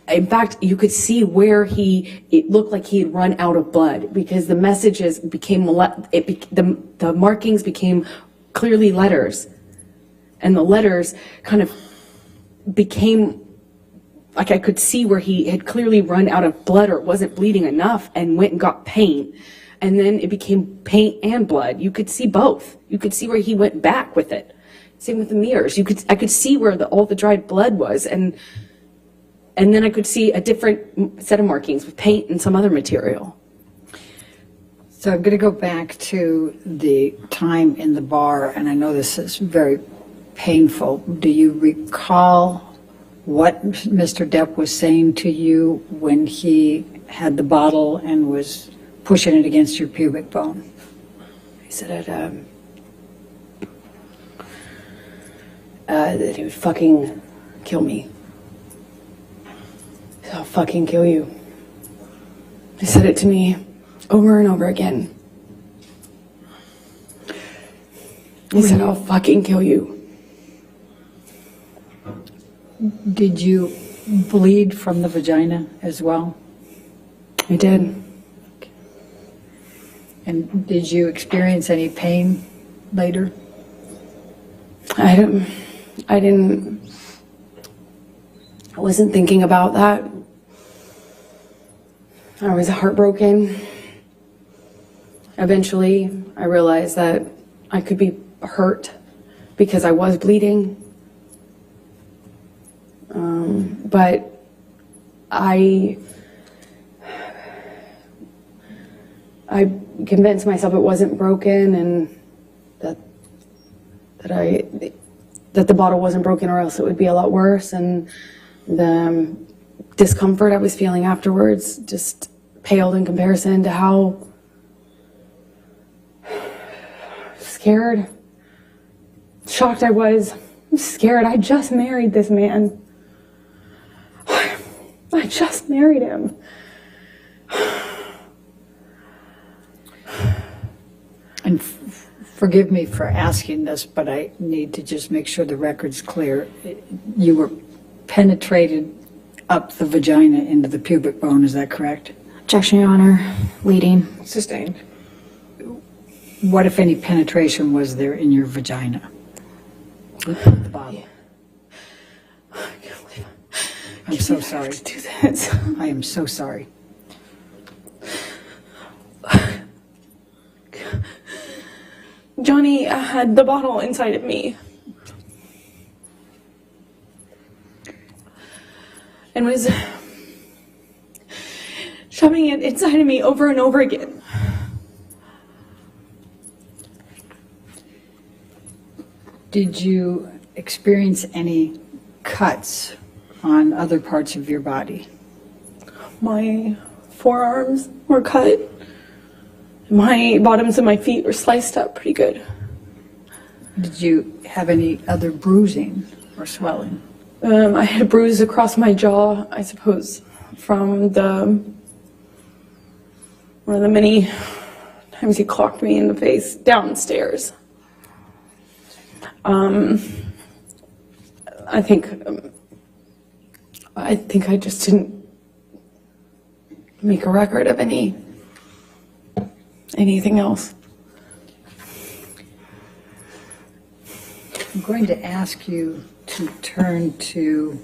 in fact, you could see where it looked like he had run out of blood because the messages became, the markings became clearly letters, and the letters kind of became, like I could see where he had clearly run out of blood or it wasn't bleeding enough and went and got paint. And then it became paint and blood. You could see both. You could see where he went back with it. Same with the mirrors. I could see where all the dried blood was. And then I could see a different set of markings with paint and some other material. So I'm going to go back to the time in the bar, and I know this is very painful. Do you recall what Mr. Depp was saying to you when he had the bottle and was pushing it against your pubic bone? He said that he would fucking kill me. I'll fucking kill you. He said it to me over and over again. He said, I'll fucking kill you. Did you bleed from the vagina as well? I did. And did you experience any pain later? I wasn't thinking about that. I was heartbroken. Eventually, I realized that I could be hurt because I was bleeding. But I convinced myself it wasn't broken and that the bottle wasn't broken, or else it would be a lot worse. And the discomfort I was feeling afterwards just paled in comparison to how scared, shocked I was. I'm scared. I just married this man. I just married him. And forgive me for asking this, but I need to just make sure the record's clear. You were penetrated up the vagina into the pubic bone, is that correct? Objection, Your Honor. Leading. Sustained. What, if any, penetration was there in your vagina? With the bottle. I'm so sorry. To do this. I am so sorry. Johnny had the bottle inside of me. And was shoving it inside of me over and over again. Did you experience any cuts on other parts of your body? My forearms were cut. My bottoms of my feet were sliced up pretty good. Did you have any other bruising or swelling? I had a bruise across my jaw, I suppose, from one of the many times he clocked me in the face downstairs. I think I just didn't make a record of anything else. I'm going to ask you to turn to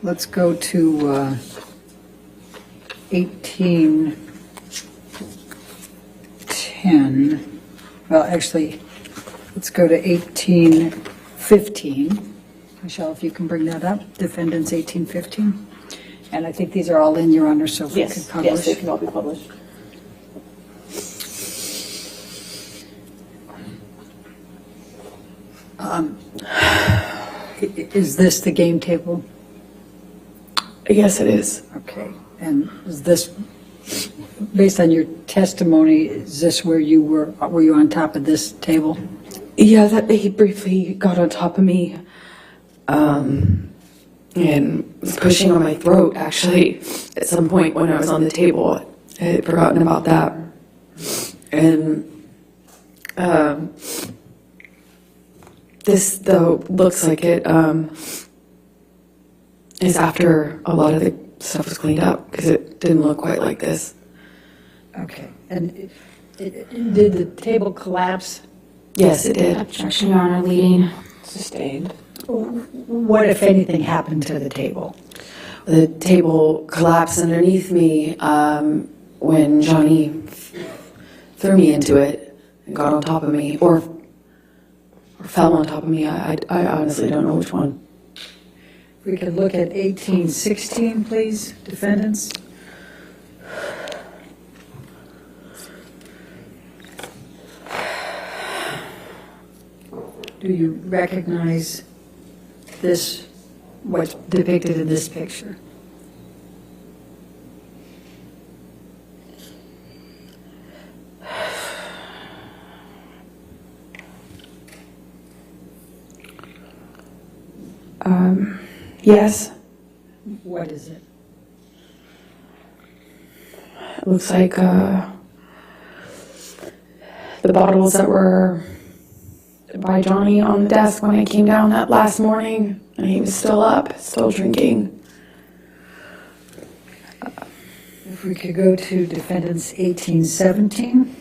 let's go to 1810. Well, actually, let's go to 1815. Michelle, if you can bring that up. Defendants 1815. And I think these are all in, Your Honor, so if we could publish. Yes, they can all be published. Is this the game table? Yes, it is. Okay. And is this, based on your testimony, is this where you were you on top of this table? Yeah, that he briefly got on top of me, and was pushing on my throat, actually, at some point when I was on the table. I had forgotten about that. And this, though, looks like it is after a lot of the stuff was cleaned up, because it didn't look quite like this. Okay. And did the table collapse? Yes, it did. Objection, Your Honor, leading. Sustained. What, if anything, happened to the table? The table collapsed underneath me when Johnny threw me into it and got on top of me, or fell on top of me. I honestly don't know which one. We can look at 1816, please, defendants. Do you recognize this, what's depicted in this picture? Yes. What is it? It looks like the bottles that were by Johnny on the desk when I came down that last morning, and he was still up, still drinking. If we could go to defendants 1817.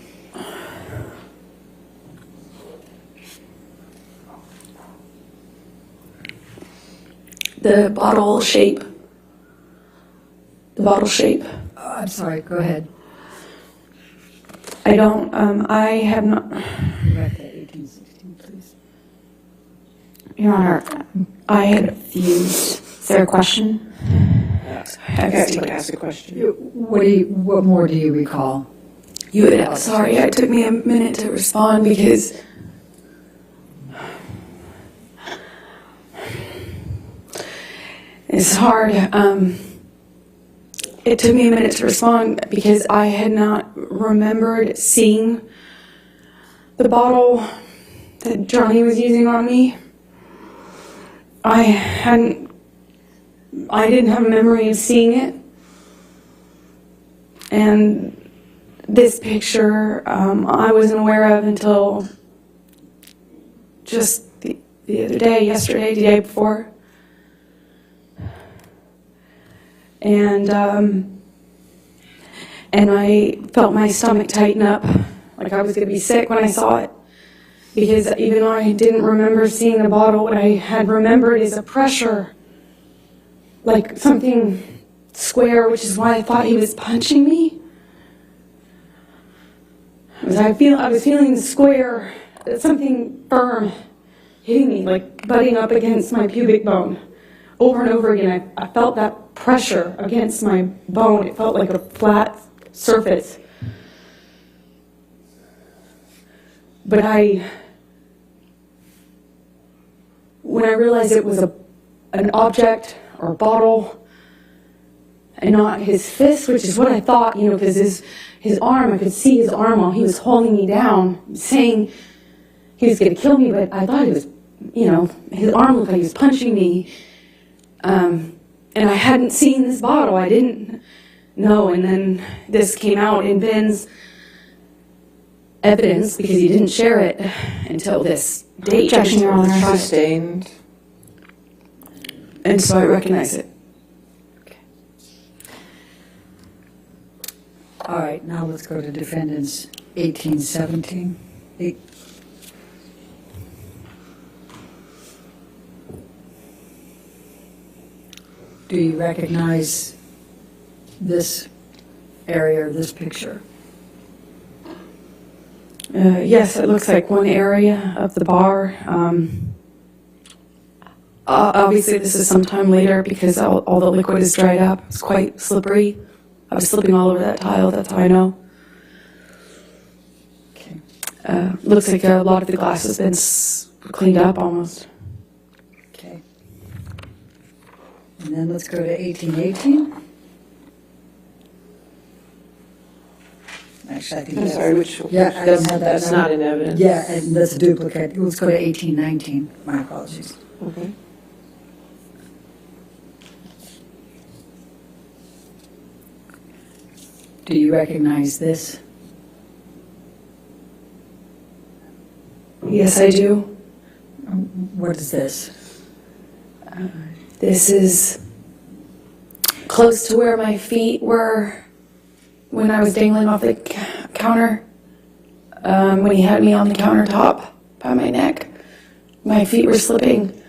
The bottle shape. I'm sorry, go ahead. I have not. Go back to 1816, please. Your Honor, I had confused. Is there a question? asked a question. What more do you recall? Sorry, it took me a minute to respond because it's hard. It took me a minute to respond because I had not remembered seeing the bottle that Johnny was using on me. I didn't have a memory of seeing it. And this picture, I wasn't aware of until just the other day, yesterday, the day before. And I felt my stomach tighten up, like I was going to be sick when I saw it. Because even though I didn't remember seeing the bottle, what I had remembered is a pressure, like something square, which is why I thought he was punching me. I was feeling the square, something firm hitting me, like butting up against my pubic bone. Over and over again, I felt that pressure against my bone. It felt like a flat surface. But when I realized it was an object or a bottle and not his fist, which is what I thought, because his arm, I could see his arm while he was holding me down, saying he was going to kill me, but I thought he was, his arm looked like he was punching me. And I hadn't seen this bottle. I didn't know. And then this came out in Ben's evidence because he didn't share it until this date. Objection, Your Honor. Sustained. And so I recognize it. All right, now let's go to defendants 1817. Do you recognize this area, or this picture? Yes, it looks like one area of the bar. Obviously, this is sometime later because all the liquid is dried up. It's quite slippery. I was slipping all over that tile, that's how I know. Okay. Looks like a lot of the glass has been cleaned up almost. Okay. And then let's go to 1818. Actually, I think I'm that's... sorry, which, Yeah, I don't have that that's number. not in evidence. Yeah, and that's a duplicate. Let's go to 1819. My apologies. Okay. Do you recognize this? Yes, I do. What is this? This is close to where my feet were when I was dangling off the counter. When he had me on the countertop by my neck, my feet were slipping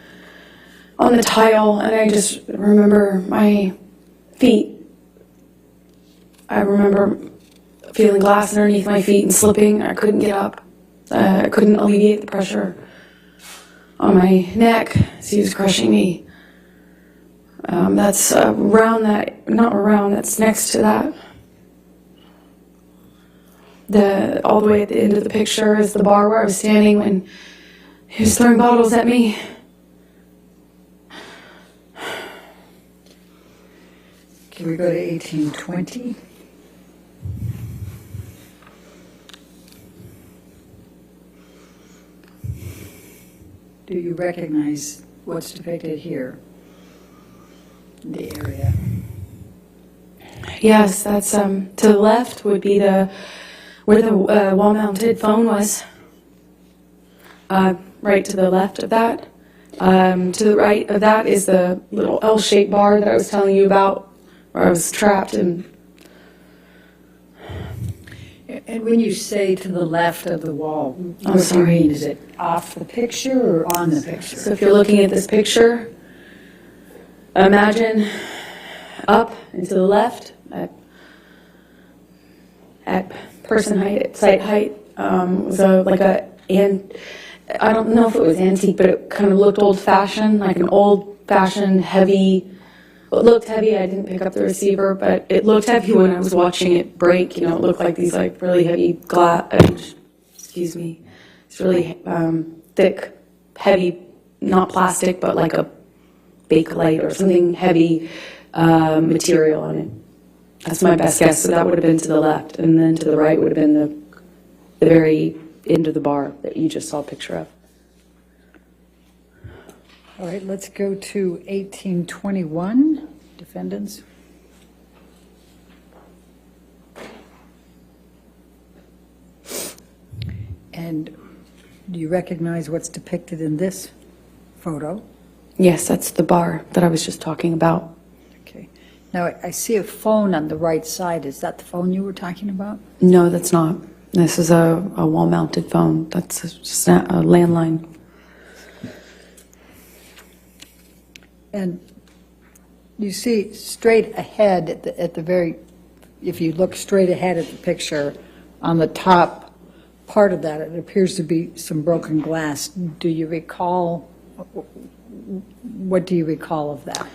on the tile, and I just remember my feet. I remember feeling glass underneath my feet and slipping. I couldn't get up. I couldn't alleviate the pressure on my neck as he was crushing me. That's that's next to that. All the way at the end of the picture is the bar where I was standing when he was throwing bottles at me. Can we go to 1820? Do you recognize what's depicted here? The area. Yes, that's to the left would be where the wall-mounted phone was. Right to the left of that. To the right of that is the little L-shaped bar that I was telling you about, where I was trapped in. And when you say to the left of the wall, I'm what do you sorry. mean? Is it off the picture or on the picture? So if you're looking at this picture, imagine up and to the left at person height, at site height, was I don't know if it was antique, but it kind of looked old-fashioned, like an old-fashioned heavy. It looked heavy. I didn't pick up the receiver, but it looked heavy when I was watching it break. It looked like these really heavy glass. Excuse me. It's really thick, heavy, not plastic, but like a Bakelite or something heavy material on it. That's my best guess. So that would have been to the left, and then to the right would have been the very end of the bar that you just saw a picture of. All right, let's go to 1821, defendants. And do you recognize what's depicted in this photo? Yes, that's the bar that I was just talking about. Okay. Now, I see a phone on the right side. Is that the phone you were talking about? No, that's not. This is a wall-mounted phone. That's just a landline. And you see straight ahead at the very, if you look straight ahead at the picture, on the top part of that, it appears to be some broken glass. Do you recall, what do you recall of that?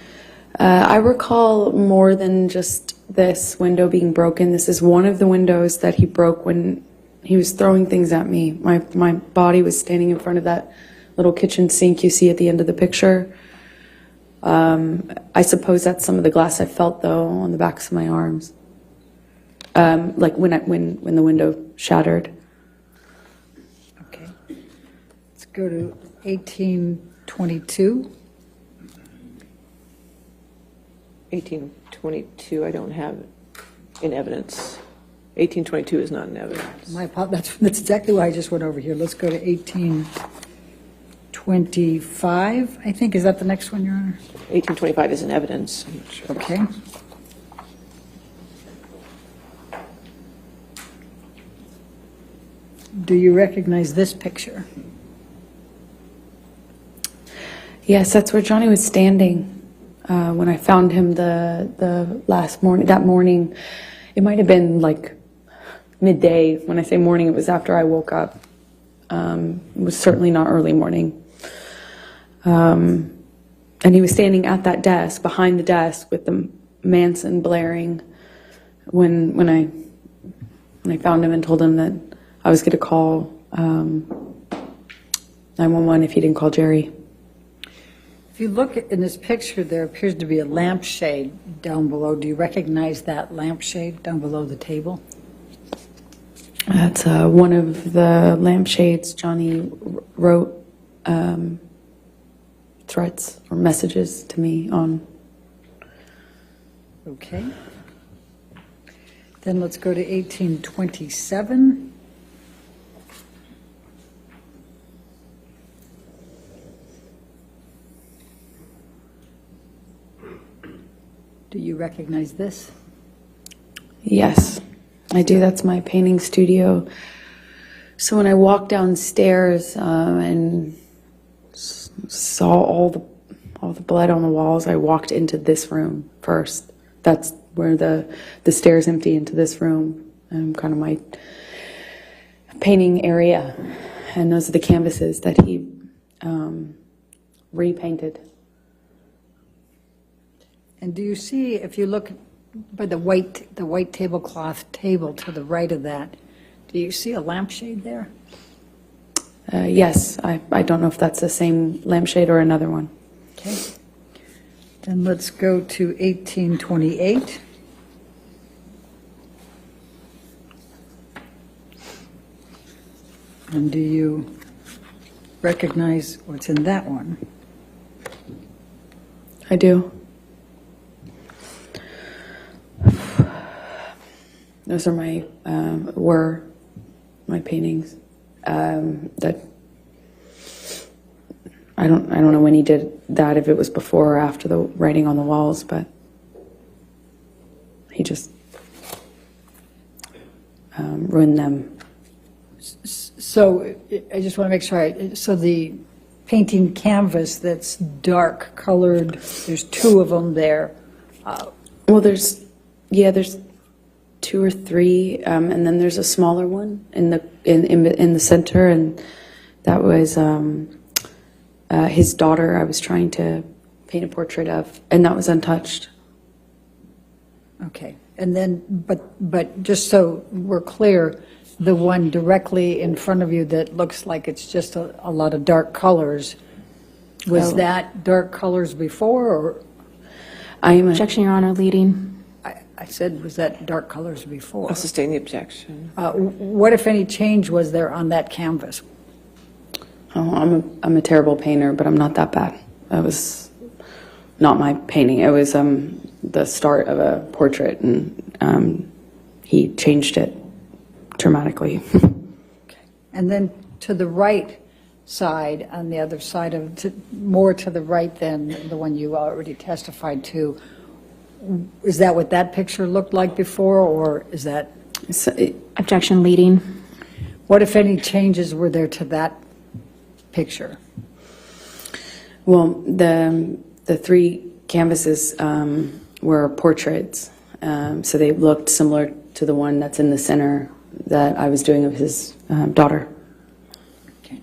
I recall more than just this window being broken. This is one of the windows that he broke when he was throwing things at me. My body was standing in front of that little kitchen sink you see at the end of the picture. I suppose that's some of the glass I felt, though, on the backs of my arms. Like when the window shattered. Okay. Let's go to 1822. 1822, I don't have in evidence. 1822 is not in evidence. That's exactly why I just went over here. Let's go to 1825, I think. Is that the next one, Your Honor? 1825 is in evidence. I'm not sure. Okay. Do you recognize this picture? Yes, that's where Johnny was standing when I found him the last morning. That morning, it might have been like midday. When I say morning, it was after I woke up. It was certainly not early morning. And he was standing at that desk, behind the desk, with the Manson blaring. When I found him and told him that I was going to call 911 if he didn't call Jerry. If you look in this picture, there appears to be a lampshade down below. Do you recognize that lampshade down below the table? That's one of the lampshades Johnny wrote threats or messages to me on. Okay. Then let's go to 1827. Do you recognize this? Yes, I do. That's my painting studio. So when I walked downstairs and saw all the blood on the walls, I walked into this room first. That's where the stairs empty into this room, kind of my painting area. And those are the canvases that he repainted. And do you see, if you look by the white tablecloth table to the right of that, do you see a lampshade there? Yes, I don't know if that's the same lampshade or another one. Okay. Then let's go to 1828. And do you recognize what's in that one? I do. Those are were my paintings. That I don't know when he did that, if it was before or after the writing on the walls, but he just ruined them. So I just want to make sure, so the painting canvas that's dark colored, there's two of them there. Well, there's 2 or 3, and then there's a smaller one in the center, and that was his daughter. I was trying to paint a portrait of, and that was untouched. Okay, and then, but just so we're clear, the one directly in front of you that looks like it's just a lot of dark colors, was that dark colors before, or? Objection, Your Honor, leading. I said, was that dark colors before? I'll sustain the objection. What, if any, change was there on that canvas? Oh, I'm a terrible painter, but I'm not that bad. That was not my painting. It was the start of a portrait, and he changed it dramatically. Okay. And then to the right side, on the other side more to the right than the one you already testified to, is that what that picture looked like before, or is that? Objection, leading. What, if any, changes were there to that picture? Well, the three canvases were portraits, so they looked similar to the one that's in the center that I was doing of his daughter. Okay.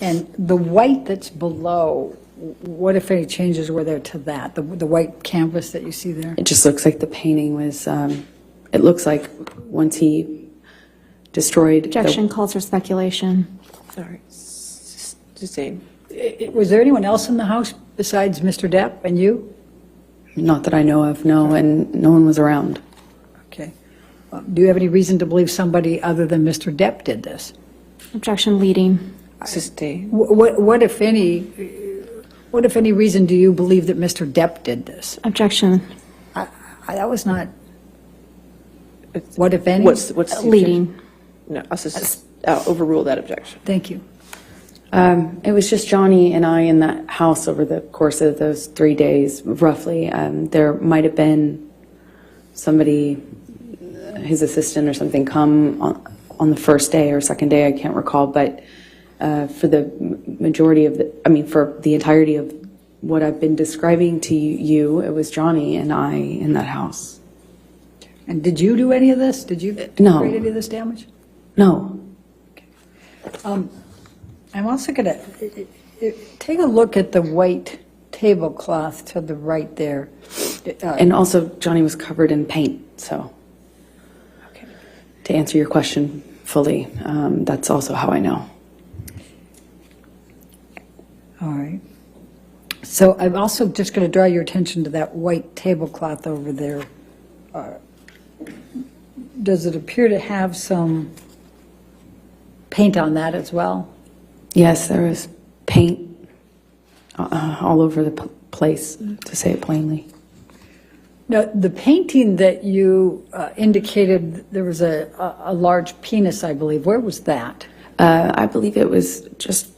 And the white that's below, what, if any, changes were there to that? The white canvas that you see there? It just looks like the painting was, it looks like once he destroyed. Objection calls for speculation. Sorry. Sustained. Was there anyone else in the house besides Mr. Depp and you? Not that I know of, no, and no one was around. Okay. Do you have any reason to believe somebody other than Mr. Depp did this? Objection leading. Sustained. What, if any reason do you believe that Mr. Depp did this? Objection That was not, what, if any? What's the objection? leading. No, I'll overrule that objection. Thank you. It was just Johnny and I in that house over the course of those 3 days, roughly. There might have been somebody, his assistant or something, come on the first day or second day, I can't recall, but for the majority of for the entirety of what I've been describing to you, it was Johnny and I in that house. And did you do any of this? Did you No. create any of this damage? No. I'm also going to take a look at the white tablecloth to the right there. And also, Johnny was covered in paint, so Okay. to answer your question fully, that's also how I know. All right. So I'm also just going to draw your attention to that white tablecloth over there. Does it appear to have some paint on that as well? Yes, there was paint all over the place, to say it plainly. Now, the painting that you indicated, there was a large penis, I believe. Where was that? I believe it was just,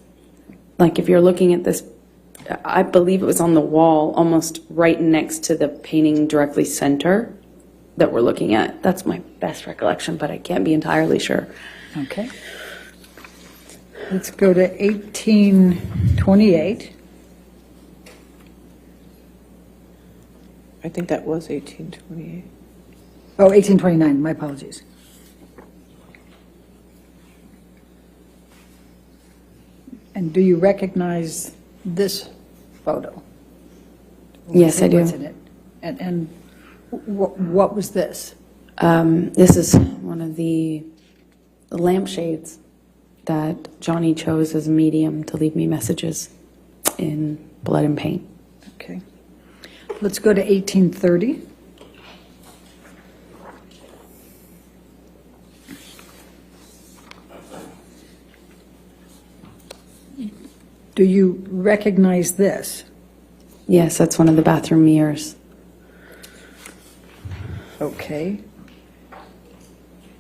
like if you're looking at this, I believe it was on the wall, almost right next to the painting directly center that we're looking at. That's my best recollection, but I can't be entirely sure. Okay. Let's go to 1828. I think that was 1828. Oh, 1829, my apologies. And do you recognize this photo? Yes, I do. What's in it? And what was this? This is one of the lampshades that Johnny chose as a medium to leave me messages in blood and paint. Okay. Let's go to 1830. Do you recognize this? Yes, that's one of the bathroom mirrors. Okay.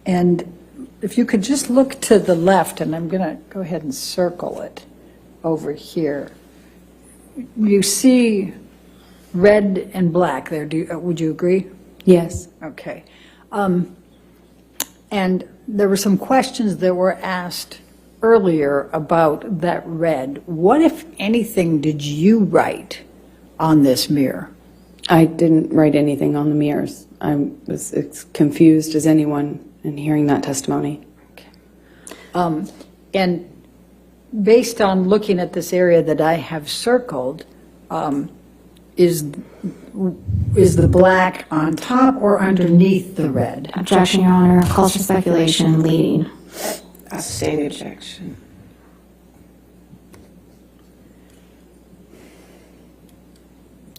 And if you could just look to the left, and I'm going to go ahead and circle it over here. You see red and black there. Would you agree? Yes. Okay. And there were some questions that were asked earlier about that red. What, if anything, did you write on this mirror? I didn't write anything on the mirrors. I was as confused as anyone in hearing that testimony. And based on looking at this area that I have circled, is the black on top or underneath the red? Objection, Your Honor. Calls for speculation. Leading. Sustained objection.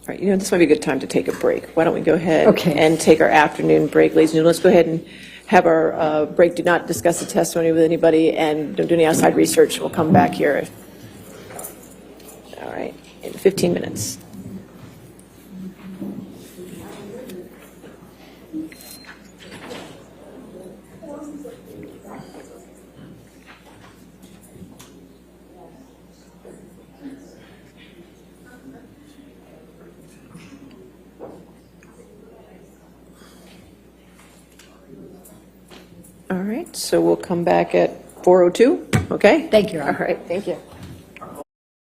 All right, this might be a good time to take a break. Why don't we go ahead and take our afternoon break, ladies and gentlemen. Let's go ahead and have our break. Do not discuss the testimony with anybody, and don't do any outside research. We'll come back here. All right, in 15 minutes. All right, so we'll come back at 4:02, okay? Thank you, Your Honor. All right, thank you.